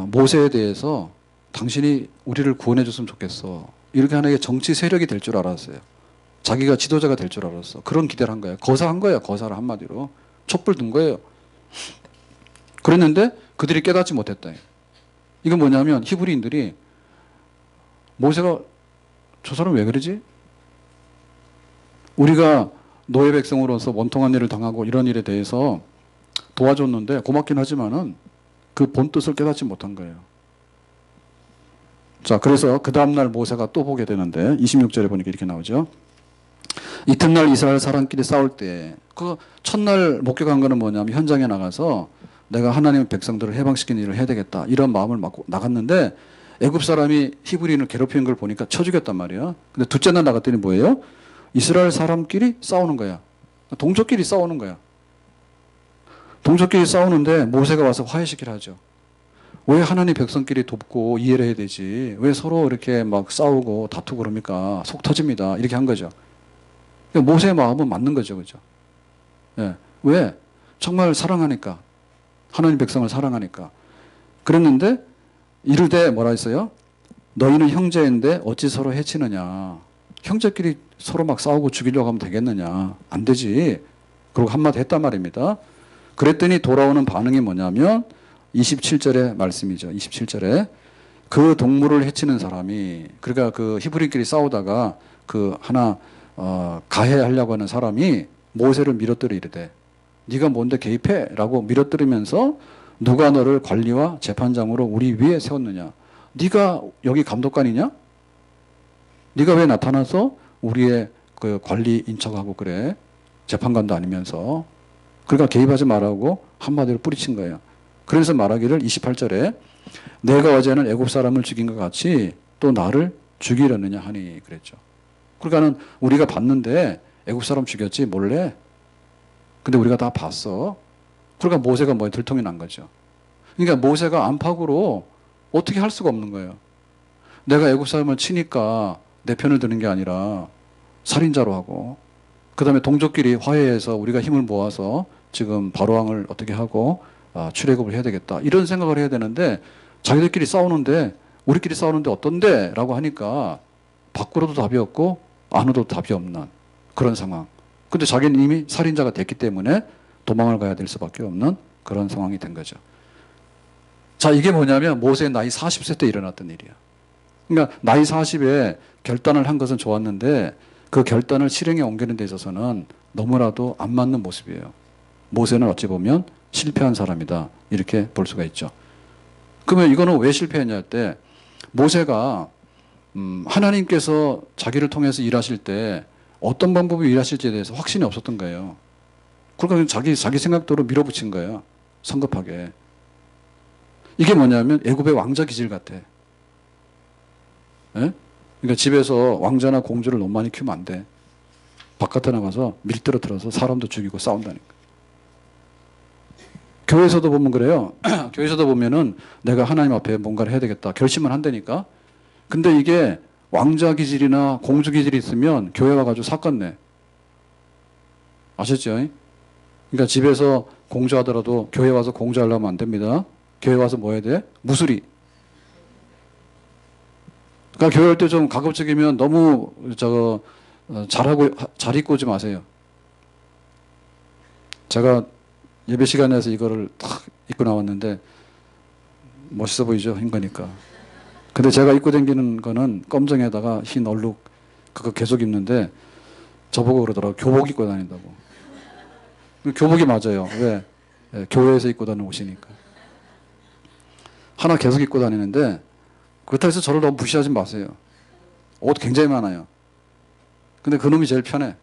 [SPEAKER 1] 모세에 대해서 당신이 우리를 구원해 줬으면 좋겠어. 이렇게 하나의 정치 세력이 될 줄 알았어요. 자기가 지도자가 될 줄 알았어. 그런 기대를 한 거예요. 거사한 거예요. 거사를 한마디로. 촛불 든 거예요. 그랬는데 그들이 깨닫지 못했다. 이건 뭐냐면 히브리인들이 모세가 저 사람 왜 그러지? 우리가 노예 백성으로서 원통한 일을 당하고 이런 일에 대해서 도와줬는데 고맙긴 하지만은 그 본뜻을 깨닫지 못한 거예요. 자, 그래서 그 다음날 모세가 또 보게 되는데 26절에 보니까 이렇게 나오죠. 이튿날 이스라엘 사람끼리 싸울 때 그 첫날 목격한 거는 뭐냐면 현장에 나가서 내가 하나님의 백성들을 해방시키는 일을 해야 되겠다 이런 마음을 갖고 나갔는데 애굽 사람이 히브리인을 괴롭히는 걸 보니까 쳐 죽였단 말이에요. 근데 둘째 날 나갔더니 뭐예요? 이스라엘 사람끼리 싸우는 거야. 동족끼리 싸우는 거야. 동족끼리 싸우는데 모세가 와서 화해시키라 하죠. 왜 하나님 백성끼리 돕고 이해를 해야 되지? 왜 서로 이렇게 막 싸우고 다투고 그럽니까? 속 터집니다. 이렇게 한 거죠. 그러니까 모세의 마음은 맞는 거죠. 그죠? 예. 왜? 정말 사랑하니까. 하나님 백성을 사랑하니까. 그랬는데 이르되 뭐라 했어요? 너희는 형제인데 어찌 서로 해치느냐. 형제끼리 서로 막 싸우고 죽이려고 하면 되겠느냐. 안 되지. 그리고 한마디 했단 말입니다. 그랬더니 돌아오는 반응이 뭐냐면 27절의 말씀이죠. 27절에 그 동물을 해치는 사람이 그러니까 그 히브리끼리 싸우다가 그 하나 가해하려고 하는 사람이 모세를 밀어뜨려 이르되 네가 뭔데 개입해? 라고 밀어뜨리면서 누가 너를 관리와 재판장으로 우리 위에 세웠느냐? 네가 여기 감독관이냐? 네가 왜 나타나서 우리의 그 관리인 척하고 그래? 재판관도 아니면서. 그러니까 개입하지 말라고 한마디로 뿌리친 거예요. 그래서 말하기를 28절에 내가 어제는 애굽 사람을 죽인 것 같이 또 나를 죽이려느냐 하니 그랬죠. 그러니까는 우리가 봤는데 애굽 사람 죽였지 몰래. 근데 우리가 다 봤어. 그러니까 모세가 뭐에 들통이 난 거죠. 그러니까 모세가 안팎으로 어떻게 할 수가 없는 거예요. 내가 애굽 사람을 치니까 내 편을 드는 게 아니라 살인자로 하고 그 다음에 동족끼리 화해해서 우리가 힘을 모아서 지금 바로왕을 어떻게 하고 출애굽을 해야 되겠다. 이런 생각을 해야 되는데 자기들끼리 싸우는데 우리끼리 싸우는데 어떤데? 라고 하니까 밖으로도 답이 없고 안으로도 답이 없는 그런 상황. 근데 자기는 이미 살인자가 됐기 때문에 도망을 가야 될 수밖에 없는 그런 상황이 된 거죠. 자, 이게 뭐냐면 모세의 나이 40세 때 일어났던 일이야. 그러니까 나이 40에 결단을 한 것은 좋았는데 그 결단을 실행에 옮기는 데 있어서는 너무나도 안 맞는 모습이에요. 모세는 어찌 보면 실패한 사람이다. 이렇게 볼 수가 있죠. 그러면 이거는 왜 실패했냐 할 때 모세가 하나님께서 자기를 통해서 일하실 때 어떤 방법으로 일하실지에 대해서 확신이 없었던 거예요. 그러니까 자기 생각대로 밀어붙인 거예요. 성급하게. 이게 뭐냐면 애굽의 왕자 기질 같아. 예? 그러니까 집에서 왕자나 공주를 너무 많이 키우면 안 돼. 바깥에 나가서 밀 떨어뜨려서 사람도 죽이고 싸운다니까. 교회에서도 보면 그래요. 교회에서도 보면은 내가 하나님 앞에 뭔가를 해야 되겠다. 결심을 한다니까. 근데 이게 왕자 기질이나 공주 기질이 있으면 교회 와가지고 사건 내. 아셨죠? 그러니까 집에서 공주하더라도 교회 와서 공주하려면 안 됩니다. 교회 와서 뭐 해야 돼? 무술이. 그러니까 교회 할 때 좀 가급적이면 너무 잘 입고 오지 마세요. 제가 예배 시간에서 이거를 탁 입고 나왔는데 멋있어 보이죠? 흰 거니까. 근데 제가 입고 다니는 거는 검정에다가 흰 얼룩 그거 계속 입는데 저보고 그러더라고요. 교복 입고 다닌다고. 교복이 맞아요. 왜? 예, 교회에서 입고 다니는 옷이니까. 하나 계속 입고 다니는데 그렇다고 해서 저를 너무 무시하지 마세요. 옷 굉장히 많아요. 근데 그놈이 제일 편해.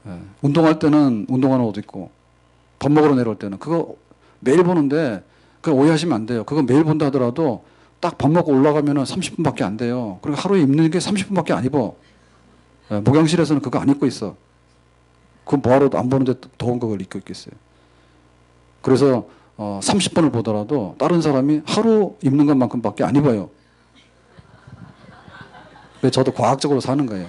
[SPEAKER 1] 예, 운동할 때는 운동하는 옷 입고 밥 먹으러 내려올 때는 그거 매일 보는데 그거 오해하시면 안 돼요. 그거 매일 본다 하더라도 딱 밥 먹고 올라가면은 30분밖에 안 돼요. 그리고 하루에 입는 게 30분밖에 안 입어. 예, 목욕실에서는 그거 안 입고 있어. 그거 뭐하러 안 보는데 더운 걸 입고 있겠어요. 그래서 30분을 보더라도 다른 사람이 하루 입는 것만큼밖에 안 입어요. 그래서 저도 과학적으로 사는 거예요.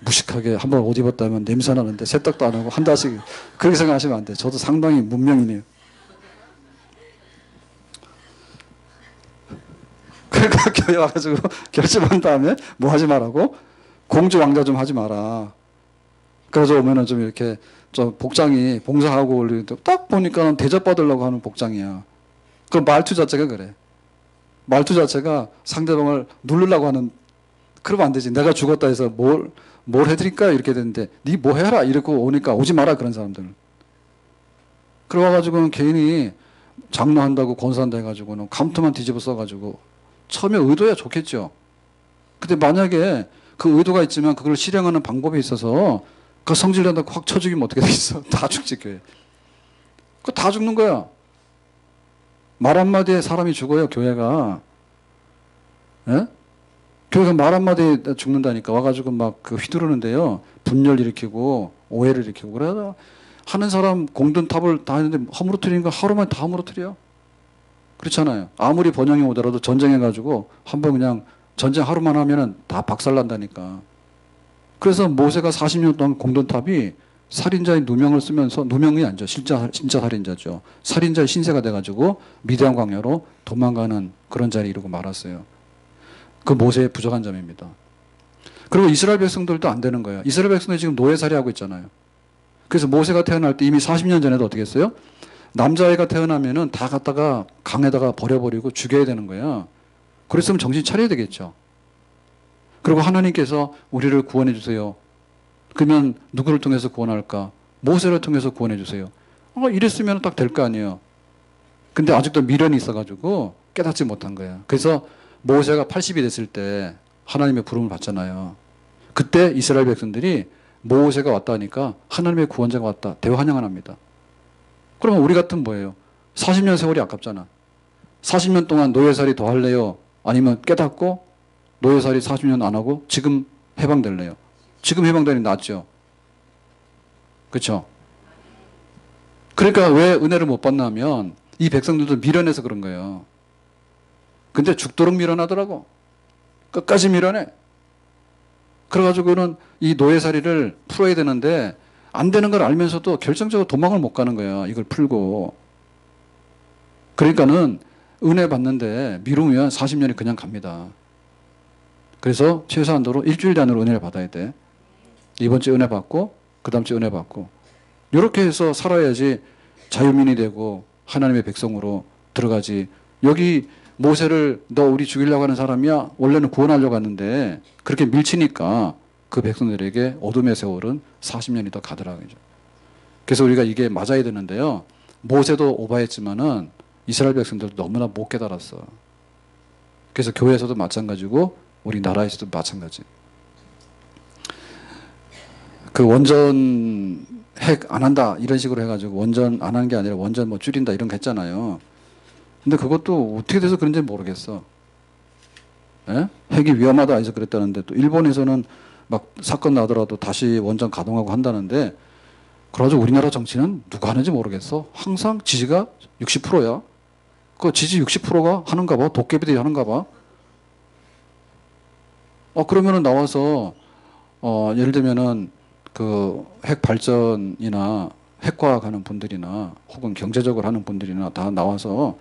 [SPEAKER 1] 무식하게 한번 옷 입었다면 냄새 나는데 세탁도 안 하고 한 달씩 그렇게 생각하시면 안 돼요. 저도 상당히 문명이네요. 그러니까 교회 와가지고 결심한 다음에 뭐 하지 말라고? 공주 왕자 좀 하지 마라. 그래서 오면은 좀 이렇게 좀 복장이 봉사하고 올리는데 딱 보니까 대접받으려고 하는 복장이야. 그 말투 자체가 그래. 말투 자체가 상대방을 누르려고 하는. 그러면 안 되지. 내가 죽었다 해서 뭘 해드릴까? 이렇게 되는데 니 뭐 해라 이러고 오니까 오지 마라 그런 사람들. 그래가지고는 개인이 장로한다고 권사한다 해가지고는 감투만 뒤집어 써가지고 처음에 의도야 좋겠죠. 근데 만약에 그 의도가 있지만 그걸 실행하는 방법에 있어서 그 성질난다고 확 쳐죽이면 어떻게 돼 있어? 다 죽지 교회. 그거 다 죽는 거야. 말 한마디에 사람이 죽어요 교회가. 예? 교회가 말 한마디에 죽는다니까. 와가지고 막 그 휘두르는데요. 분열 일으키고 오해를 일으키고 그러다 하는 사람 공든탑을 다 했는데 허물어뜨리는 거 하루만 다 허물어뜨려. 그렇잖아요. 아무리 번영이 오더라도 전쟁해가지고 한번 그냥 전쟁 하루만 하면은 다 박살난다니까. 그래서 모세가 40년 동안 공든탑이 살인자의 누명을 쓰면서 누명이 아니죠. 진짜 살인자죠. 살인자의 신세가 돼가지고 미디안 광야로 도망가는 그런 자리에 이르고 말았어요. 그 모세의 부족한 점입니다. 그리고 이스라엘 백성들도 안 되는 거예요. 이스라엘 백성들이 지금 노예살이 하고 있잖아요. 그래서 모세가 태어날 때 이미 40년 전에도 어떻게 했어요? 남자애가 태어나면은 다 갖다가 강에다가 버려버리고 죽여야 되는 거야. 그랬으면 정신 차려야 되겠죠. 그리고 하나님께서 우리를 구원해 주세요. 그러면 누구를 통해서 구원할까? 모세를 통해서 구원해 주세요. 이랬으면 딱 될 거 아니에요. 근데 아직도 미련이 있어가지고 깨닫지 못한 거야. 그래서 모세가 80이 됐을 때 하나님의 부름을 받잖아요. 그때 이스라엘 백성들이 모세가 왔다 하니까 하나님의 구원자가 왔다. 대환영을 합니다. 그러면 우리 같은 뭐예요? 40년 세월이 아깝잖아. 40년 동안 노예살이 더 할래요? 아니면 깨닫고 노예살이 40년 안 하고 지금 해방될래요? 지금 해방되는 게 낫죠. 그렇죠? 그러니까 왜 은혜를 못 받나 하면 이 백성들도 미련해서 그런 거예요. 근데 죽도록 미련하더라고. 끝까지 미련해. 그래가지고는 이 노예살이를 풀어야 되는데 안 되는 걸 알면서도 결정적으로 도망을 못 가는 거야. 이걸 풀고. 그러니까는 은혜 받는데 미루면 40년이 그냥 갑니다. 그래서 최소한도로 일주일 단위로 은혜를 받아야 돼. 이번 주에 은혜 받고 그 다음 주에 은혜 받고 이렇게 해서 살아야지 자유민이 되고 하나님의 백성으로 들어가지. 여기 모세를 너 우리 죽이려고 하는 사람이야? 원래는 구원하려고 하는데 그렇게 밀치니까 그 백성들에게 어둠의 세월은 40년이 더 가더라고요. 그래서 우리가 이게 맞아야 되는데요. 모세도 오바했지만은 이스라엘 백성들도 너무나 못 깨달았어. 그래서 교회에서도 마찬가지고 우리 나라에서도 마찬가지. 그 원전 핵 안 한다 이런 식으로 해가지고 원전 안 하는 게 아니라 원전 뭐 줄인다 이런 거 했잖아요. 근데 그것도 어떻게 돼서 그런지 모르겠어. 예? 핵이 위험하다 해서 그랬다는데 또 일본에서는 막 사건 나더라도 다시 원전 가동하고 한다는데 그래가지고 우리나라 정치는 누가 하는지 모르겠어. 항상 지지가 60%야. 그 지지 60%가 하는가 봐. 도깨비들이 하는가 봐. 그러면은 나와서, 예를 들면은 그 핵 발전이나 핵과학하는 분들이나 혹은 경제적으로 하는 분들이나 다 나와서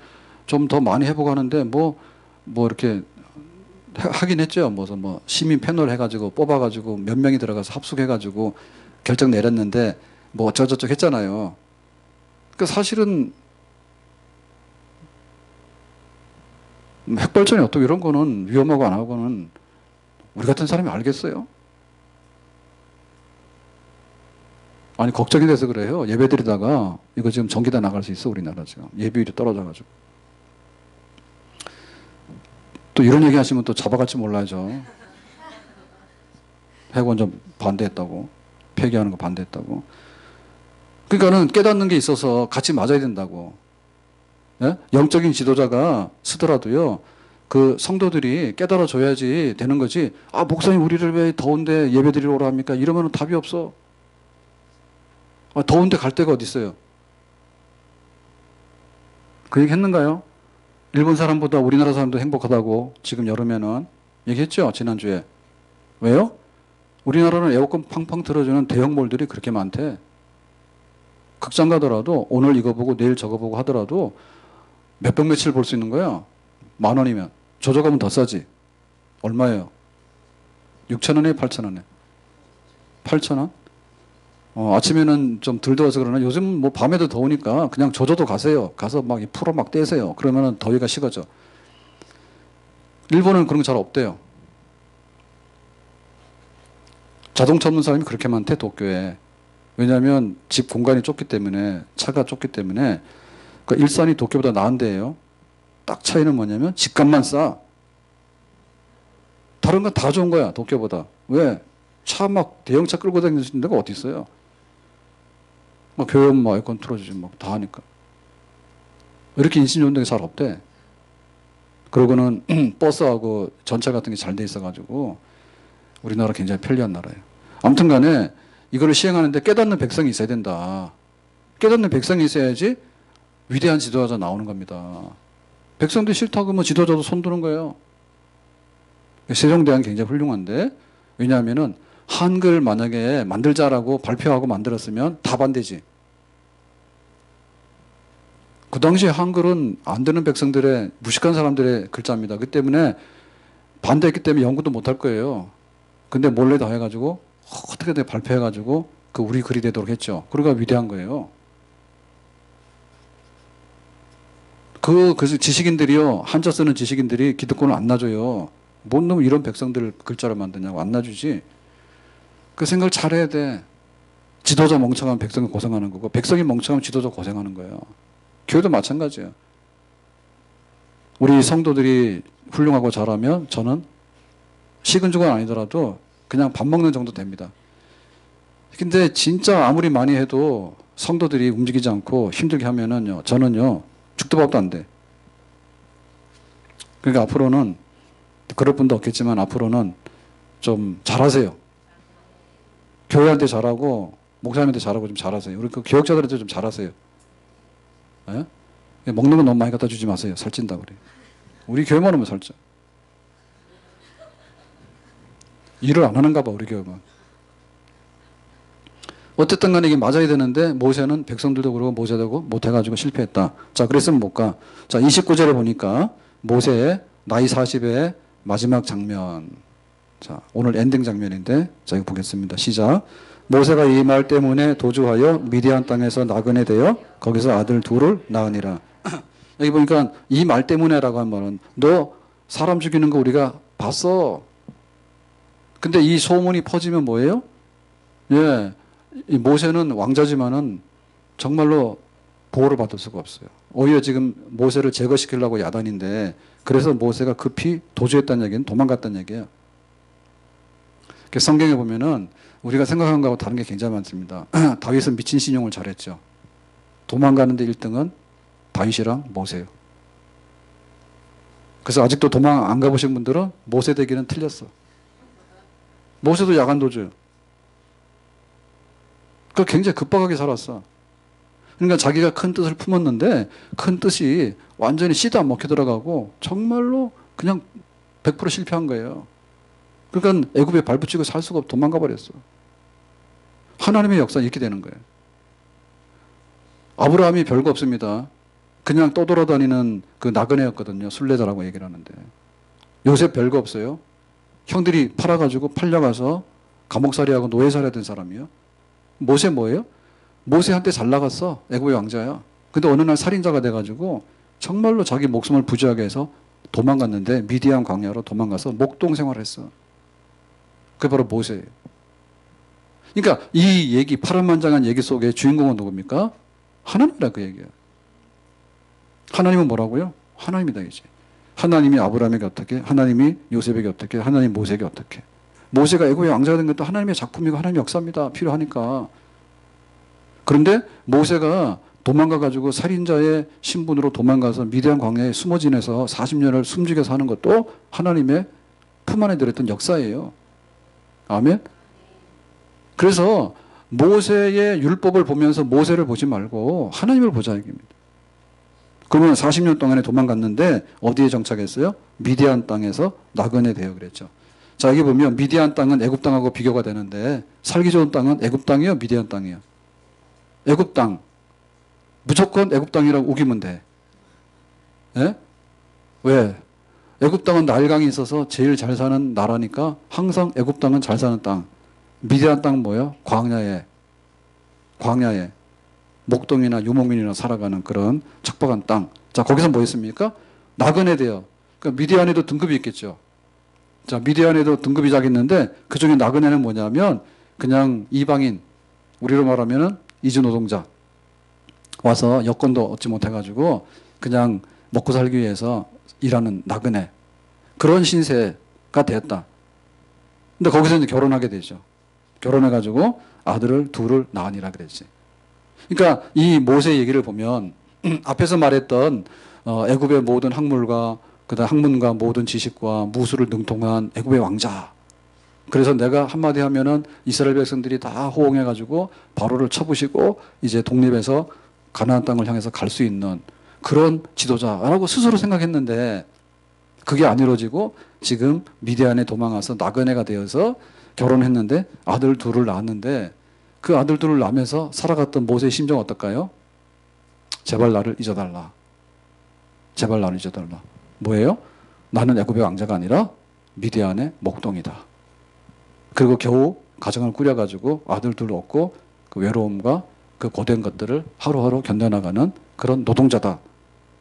[SPEAKER 1] 좀 더 많이 해보고 하는데 뭐 이렇게 하긴 했죠. 뭐 시민 패널 해가지고 뽑아가지고 몇 명이 들어가서 합숙해가지고 결정 내렸는데 뭐 어쩌고저쩌고 했잖아요. 그 사실은 핵발전이 어떻고 이런 거는 위험하고 안 하고는 우리 같은 사람이 알겠어요? 아니, 걱정이 돼서 그래요. 예배 드리다가 이거 지금 전기 다 나갈 수 있어, 우리나라 지금. 예비율이 떨어져가지고. 또 이런 얘기 하시면 또 잡아갈지 몰라야죠. 핵원전 반대했다고. 폐기하는 거 반대했다고. 그러니까는 깨닫는 게 있어서 같이 맞아야 된다고. 예? 영적인 지도자가 쓰더라도요, 그 성도들이 깨달아 줘야지 되는 거지. 목사님 우리를 왜 더운데 예배 드리러 오라 합니까? 이러면 답이 없어. 더운데 갈 데가 어디 있어요? 그 얘기 했는가요? 일본 사람보다 우리나라 사람도 행복하다고 지금 여름에는 얘기했죠? 지난주에. 왜요? 우리나라는 에어컨 팡팡 틀어주는 대형몰들이 그렇게 많대. 극장 가더라도 오늘 이거 보고 내일 저거 보고 하더라도 몇백 며칠 볼 수 있는 거야. 10,000원이면. 조져가면 더 싸지. 얼마예요? 6,000원에 8,000원에. 8,000원? 아침에는 좀 덜 더워서 그러나 요즘 뭐 밤에도 더우니까 그냥 조져도 가세요. 가서 막 이 풀어 막 떼세요. 그러면은 더위가 식어져. 일본은 그런 거 잘 없대요. 자동차 없는 사람이 그렇게 많대, 도쿄에. 왜냐하면 집 공간이 좁기 때문에, 차가 좁기 때문에. 그러니까 일산이 도쿄보다 나은데요. 딱 차이는 뭐냐면 집값만 싸. 다른 건 다 좋은 거야, 도쿄보다. 왜? 차 막 대형차 끌고 다니는 데가 어디 있어요? 뭐 교연 뭐 에어컨 틀어주지 뭐 다 하니까. 이렇게 인심 좋은 데가 잘 없대. 그러고는 버스하고 전차 같은 게 잘 돼 있어가지고 우리나라 굉장히 편리한 나라예요. 아무튼 간에 이거를 시행하는데 깨닫는 백성이 있어야 된다. 깨닫는 백성이 있어야지 위대한 지도자가 나오는 겁니다. 백성들이 싫다고 하면 지도자도 손드는 거예요. 세종대왕 굉장히 훌륭한데, 왜냐하면은 한글 만약에 만들자라고 발표하고 만들었으면 다 반대지. 그 당시에 한글은 안 되는 백성들의 무식한 사람들의 글자입니다. 그 때문에 반대했기 때문에 연구도 못 할 거예요. 근데 몰래 다 해가지고 어떻게든 발표해가지고 그 우리 글이 되도록 했죠. 그러니까 위대한 거예요. 그래서 지식인들이요, 한자 쓰는 지식인들이 기득권을 안 놔줘요. 뭔 놈 이런 백성들을 글자로 만드냐고 안 놔주지. 그 생각을 잘해야 돼. 지도자 멍청하면 백성이 고생하는 거고, 백성이 멍청하면 지도자 고생하는 거예요. 교회도 마찬가지예요. 우리 성도들이 훌륭하고 잘하면 저는 식은 죽은 아니더라도 그냥 밥 먹는 정도 됩니다. 근데 진짜 아무리 많이 해도 성도들이 움직이지 않고 힘들게 하면은요, 저는요, 죽도 밥도 안 돼. 그러니까 앞으로는, 그럴 분도 없겠지만 앞으로는 좀 잘하세요. 교회한테 잘하고, 목사님한테 잘하고 좀 잘하세요. 우리 그 교역자들한테 좀 잘하세요. 예? 먹는 건 너무 많이 갖다 주지 마세요. 살찐다 그래. 우리 교회만 오면 살쪄. 일을 안 하는가 봐, 우리 교회만. 어쨌든 간에 이게 맞아야 되는데, 모세는 백성들도 그러고 모세도 못해가지고 실패했다. 자, 그랬으면 못 가. 자, 29절에 보니까 모세의 나이 40의 마지막 장면. 자, 오늘 엔딩 장면인데, 자, 이거 보겠습니다. 시작. 모세가 이 말 때문에 도주하여 미디안 땅에서 나그네 되어 거기서 아들 둘을 낳으니라. 여기 보니까 이 말 때문에라고 한 말은 너 사람 죽이는 거 우리가 봤어. 근데 이 소문이 퍼지면 뭐예요? 예, 이 모세는 왕자지만은 정말로 보호를 받을 수가 없어요. 오히려 지금 모세를 제거시키려고 야단인데, 그래서 모세가 급히 도주했다는 얘기는 도망갔다는 얘기예요. 성경에 보면은 우리가 생각한 거하고 다른 게 굉장히 많습니다. 다윗은 미친 신용을 잘했죠. 도망가는데 1등은 다윗이랑 모세예요. 그래서 아직도 도망 안 가보신 분들은 모세 되기는 틀렸어. 모세도 야간 도주예요. 그 굉장히 급박하게 살았어. 그러니까 자기가 큰 뜻을 품었는데 큰 뜻이 완전히 씨도 안 먹혀 들어가고 정말로 그냥 100% 실패한 거예요. 그러니까 애굽에 발붙이고 살 수가 없고 도망가 버렸어. 하나님의 역사는 이렇게 되는 거예요. 아브라함이 별거 없습니다. 그냥 떠돌아다니는 그 나그네였거든요. 순례자라고 얘기를 하는데. 요셉 별거 없어요. 형들이 팔아가지고 팔려가서 감옥살이하고 노예살이가 된 사람이요. 모세 뭐예요? 모세 한때 잘 나갔어. 애굽의 왕자야. 근데 어느 날 살인자가 돼가지고 정말로 자기 목숨을 부지하게 해서 도망갔는데 미디안 광야로 도망가서 목동 생활했어. 그게 바로 모세예요. 그러니까 이 얘기, 파란만장한 얘기 속에 주인공은 누굽니까? 하나님이라 그 얘기예요. 하나님은 뭐라고요? 하나님이다 이제. 하나님이 아브라함에게 어떻게, 하나님이 요셉에게 어떻게, 하나님 모세에게 어떻게. 모세가 애굽의 왕자가 된 것도 하나님의 작품이고 하나님의 역사입니다. 필요하니까. 그런데 모세가 도망가가지고 살인자의 신분으로 도망가서 미디안 광야에 숨어 지내서 40년을 숨죽여 사는 것도 하나님의 품 안에 들었던 역사예요. 아멘? 그래서 모세의 율법을 보면서 모세를 보지 말고 하나님을 보자 얘기입니다. 그러면 40년 동안에 도망갔는데 어디에 정착했어요? 미디안 땅에서 나그네 되어 그랬죠. 자, 여기 보면 미디안 땅은 애굽 땅하고 비교가 되는데 살기 좋은 땅은 애굽 땅이에요, 미디안 땅이에요? 애굽 땅. 무조건 애굽 땅이라고 우기면 돼. 예? 왜? 애굽 땅은 나일강이 있어서 제일 잘 사는 나라니까 항상 애굽 땅은 잘 사는 땅. 미디안 땅은 뭐예요? 광야에 목동이나 유목민이나 살아가는 그런 척박한 땅. 자, 거기서 뭐 했습니까? 나그네 돼요. 그러니까 미디안에도 등급이 있겠죠. 자, 미디안에도 등급이 작 있는데 그중에 나그네는 뭐냐면 그냥 이방인, 우리로 말하면은 이주 노동자 와서 여건도 얻지 못해가지고 그냥 먹고 살기 위해서 일하는 나그네, 그런 신세가 됐다. 근데 거기서 이제 결혼하게 되죠. 결혼해가지고 아들을 둘을 낳으니라 그랬지. 그러니까 이 모세 얘기를 보면 앞에서 말했던 애굽의 모든 학물과 그다음 학문과 모든 지식과 무술을 능통한 애굽의 왕자. 그래서 내가 한마디 하면은 이스라엘 백성들이 다 호응해가지고 바로를 쳐부시고 이제 독립해서 가나안 땅을 향해서 갈 수 있는 그런 지도자라고 스스로 생각했는데 그게 안 이루어지고 지금 미디안에 도망가서 나그네가 되어서 결혼했는데 아들 둘을 낳았는데 그 아들 둘을 낳으면서 살아갔던 모세의 심정은 어떨까요? 제발 나를 잊어달라. 제발 나를 잊어달라. 뭐예요? 나는 애굽의 왕자가 아니라 미디안의 목동이다. 그리고 겨우 가정을 꾸려가지고 아들 둘 얻고 그 외로움과 그 고된 것들을 하루하루 견뎌나가는 그런 노동자다.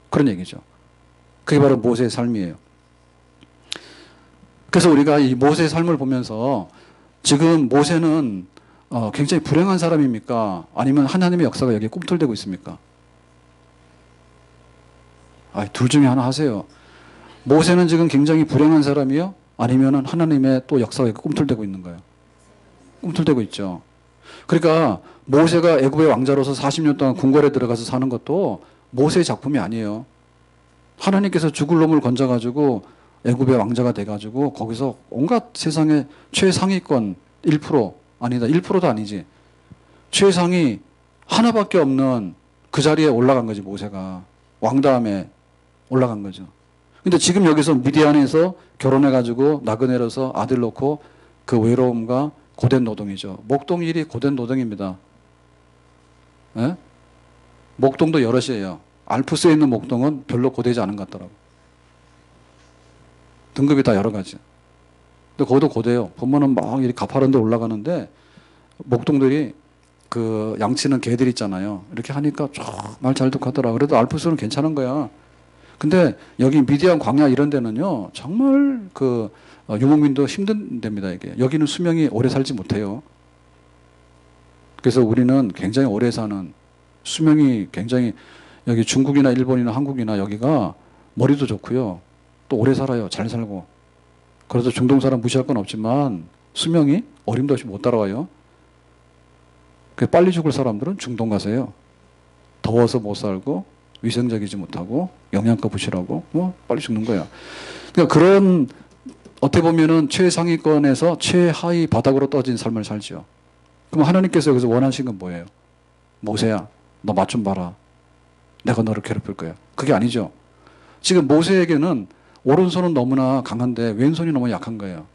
[SPEAKER 1] 그런 얘기죠. 그게 바로 모세의 삶이에요. 그래서 우리가 이 모세의 삶을 보면서 지금 모세는 굉장히 불행한 사람입니까? 아니면 하나님의 역사가 여기에 꿈틀대고 있습니까? 둘 중에 하나 하세요. 모세는 지금 굉장히 불행한 사람이요? 아니면 하나님의 또 역사가 여기 꿈틀대고 있는 거예요? 꿈틀대고 있죠. 그러니까 모세가 애굽의 왕자로서 40년 동안 궁궐에 들어가서 사는 것도 모세의 작품이 아니에요. 하나님께서 죽을 놈을 건져가지고 애굽의 왕자가 돼가지고 거기서 온갖 세상의 최상위권 1% 아니다 1%도 아니지 최상위 하나밖에 없는 그 자리에 올라간 거지. 모세가 왕다음에 올라간 거죠. 근데 지금 여기서 미디안에서 결혼해가지고 나그네로서 아들 놓고 그 외로움과 고된 노동이죠. 목동 일이 고된 노동입니다. 예? 목동도 여럿이에요. 알프스에 있는 목동은 별로 고되지 않은 것 같더라고. 등급이 다 여러 가지. 근데 거기도 고돼요. 보면은 막 이렇게 가파른 데 올라가는데 목동들이 그 양치는 개들 있잖아요. 이렇게 하니까 정말 잘 듣고 하더라. 그래도 알프스는 괜찮은 거야. 근데 여기 미디안 광야 이런 데는요, 정말 그 유목민도 힘든 데입니다, 이게. 여기는 수명이 오래 살지 못해요. 그래서 우리는 굉장히 오래 사는, 수명이 굉장히, 여기 중국이나 일본이나 한국이나 여기가 머리도 좋고요. 또 오래 살아요. 잘 살고. 그래서 중동 사람 무시할 건 없지만 수명이 어림도 없이 못 따라와요. 빨리 죽을 사람들은 중동 가세요. 더워서 못 살고 위생적이지 못하고 영양가 부실하고 뭐 빨리 죽는 거야. 그러니까 그런 어떻게 보면은 최상위권에서 최하위 바닥으로 떨어진 삶을 살죠. 그럼 하나님께서 여기서 원하신 건 뭐예요? 모세야, 너 맛 좀 봐라. 내가 너를 괴롭힐 거야. 그게 아니죠. 지금 모세에게는 오른손은 너무나 강한데 왼손이 너무 약한 거예요.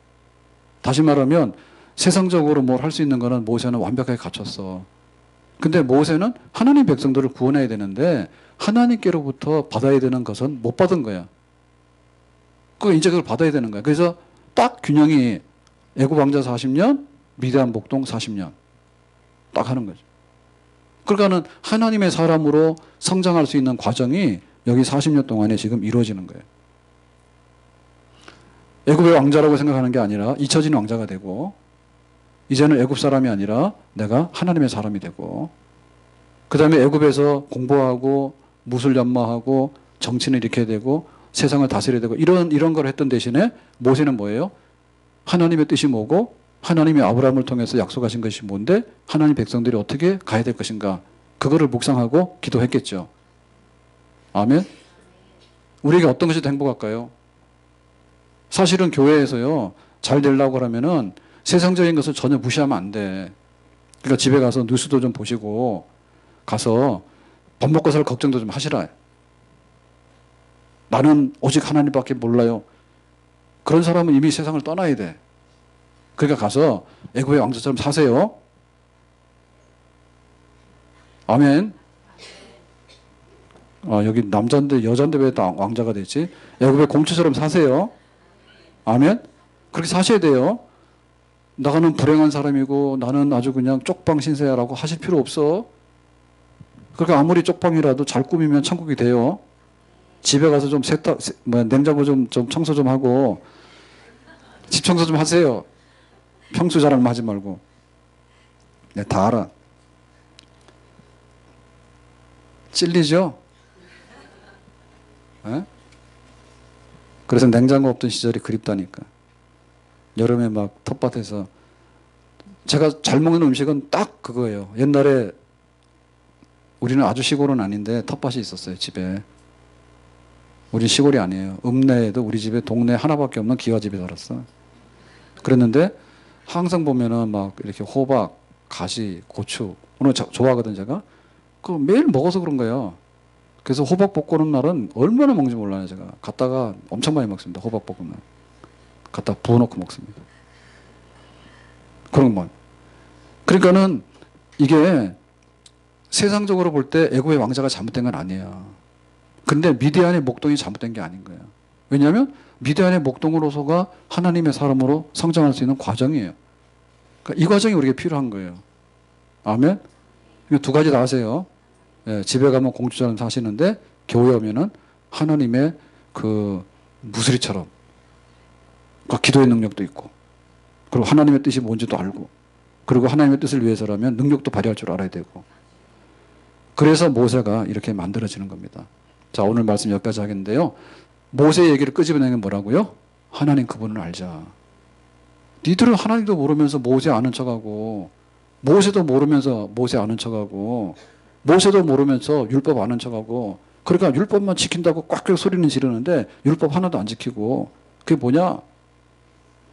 [SPEAKER 1] 다시 말하면 세상적으로 뭘 할 수 있는 거는 모세는 완벽하게 갖췄어. 근데 모세는 하나님 백성들을 구원해야 되는데 하나님께로부터 받아야 되는 것은 못 받은 거야. 이제 그걸 받아야 되는 거야. 그래서 딱 균형이 애굽 왕자 40년, 미디안 목동 40년 딱 하는 거죠. 그러니까는 하나님의 사람으로 성장할 수 있는 과정이 여기 40년 동안에 지금 이루어지는 거예요. 애굽의 왕자라고 생각하는 게 아니라 잊혀진 왕자가 되고, 이제는 애굽 사람이 아니라 내가 하나님의 사람이 되고, 그 다음에 애굽에서 공부하고 무술 연마하고 정치는 이렇게 되고 세상을 다스려야 되고 이런 걸 했던 대신에 모세는 뭐예요? 하나님의 뜻이 뭐고 하나님이 아브라함을 통해서 약속하신 것이 뭔데 하나님 백성들이 어떻게 가야 될 것인가, 그거를 묵상하고 기도했겠죠. 아멘. 우리에게 어떤 것이 더 행복할까요? 사실은 교회에서요, 잘 되려고 하면은 세상적인 것을 전혀 무시하면 안 돼. 그러니까 집에 가서 뉴스도 좀 보시고 가서 밥 먹고 살 걱정도 좀 하시라. 나는 오직 하나님밖에 몰라요. 그런 사람은 이미 세상을 떠나야 돼. 그러니까 가서 애굽의 왕자처럼 사세요. 아멘. 여기 남자인데 여자인데 왜 다 왕자가 됐지? 애굽의 공주처럼 사세요. 아멘. 그렇게 사셔야 돼요. 나는 불행한 사람이고 나는 아주 그냥 쪽방 신세야라고 하실 필요 없어. 그러니까 아무리 쪽방이라도 잘 꾸미면 천국이 돼요. 집에 가서 좀 냉장고 좀 청소 좀 하고 집 청소 좀 하세요. 평소 자랑 하지 말고. 내가 다 알아. 찔리죠? 에? 그래서 냉장고 없던 시절이 그립다니까. 여름에 막 텃밭에서 제가 잘 먹는 음식은 딱 그거예요. 옛날에 우리는 아주 시골은 아닌데 텃밭이 있었어요, 집에. 우리 시골이 아니에요. 읍내에도 우리 집에 동네 하나밖에 없는 기와집에 살았어. 그랬는데 항상 보면은 막 이렇게 호박, 가시, 고추, 오늘 좋아하거든 제가. 그거 매일 먹어서 그런 거예요. 그래서 호박 볶는 날은 얼마나 먹는지 몰라요. 제가 갔다가 엄청 많이 먹습니다. 호박 볶음면 갖다 부어놓고 먹습니다. 그런 거. 그러니까는 이게 세상적으로 볼 때 애굽의 왕자가 잘못된 건 아니에요. 근데 미디안의 목동이 잘못된 게 아닌 거예요. 왜냐하면 미디안의 목동으로서가 하나님의 사람으로 성장할 수 있는 과정이에요. 그러니까 이 과정이 우리에게 필요한 거예요. 아멘. 두 가지 다 하세요. 예, 집에 가면 공주처럼 사시는데 교회 오면은 하나님의 그 무술이처럼 그 기도의 능력도 있고, 그리고 하나님의 뜻이 뭔지도 알고, 그리고 하나님의 뜻을 위해서라면 능력도 발휘할 줄 알아야 되고. 그래서 모세가 이렇게 만들어지는 겁니다. 자, 오늘 말씀 여기까지 하겠는데요. 모세 얘기를 끄집어내는 게 뭐라고요? 하나님 그분을 알자. 니들은 하나님도 모르면서 모세 아는 척하고, 모세도 모르면서 모세 아는 척하고, 모세도 모르면서 율법 아는 척하고, 그러니까 율법만 지킨다고 꽉 소리는 지르는데 율법 하나도 안 지키고. 그게 뭐냐?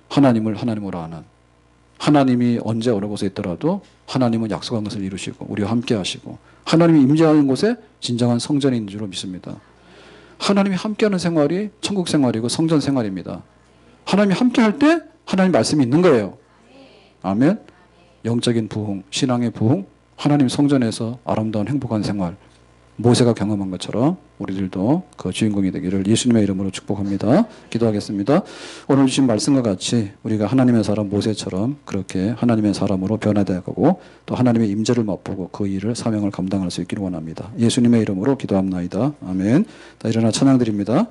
[SPEAKER 1] 하나님을 하나님으로 아는. 하나님이 언제 어느 곳에 있더라도 하나님은 약속한 것을 이루시고 우리와 함께 하시고 하나님이 임재하는 곳에 진정한 성전인 줄로 믿습니다. 하나님이 함께하는 생활이 천국 생활이고 성전 생활입니다. 하나님이 함께할 때 하나님 말씀이 있는 거예요. 아멘. 영적인 부흥, 신앙의 부흥, 하나님 성전에서 아름다운 행복한 생활, 모세가 경험한 것처럼 우리들도 그 주인공이 되기를 예수님의 이름으로 축복합니다. 기도하겠습니다. 오늘 주신 말씀과 같이 우리가 하나님의 사람 모세처럼 그렇게 하나님의 사람으로 변화되어 가고 또 하나님의 임재를 맛보고 그 일을 사명을 감당할 수 있기를 원합니다. 예수님의 이름으로 기도합나이다. 아멘. 자, 일어나 찬양 드립니다.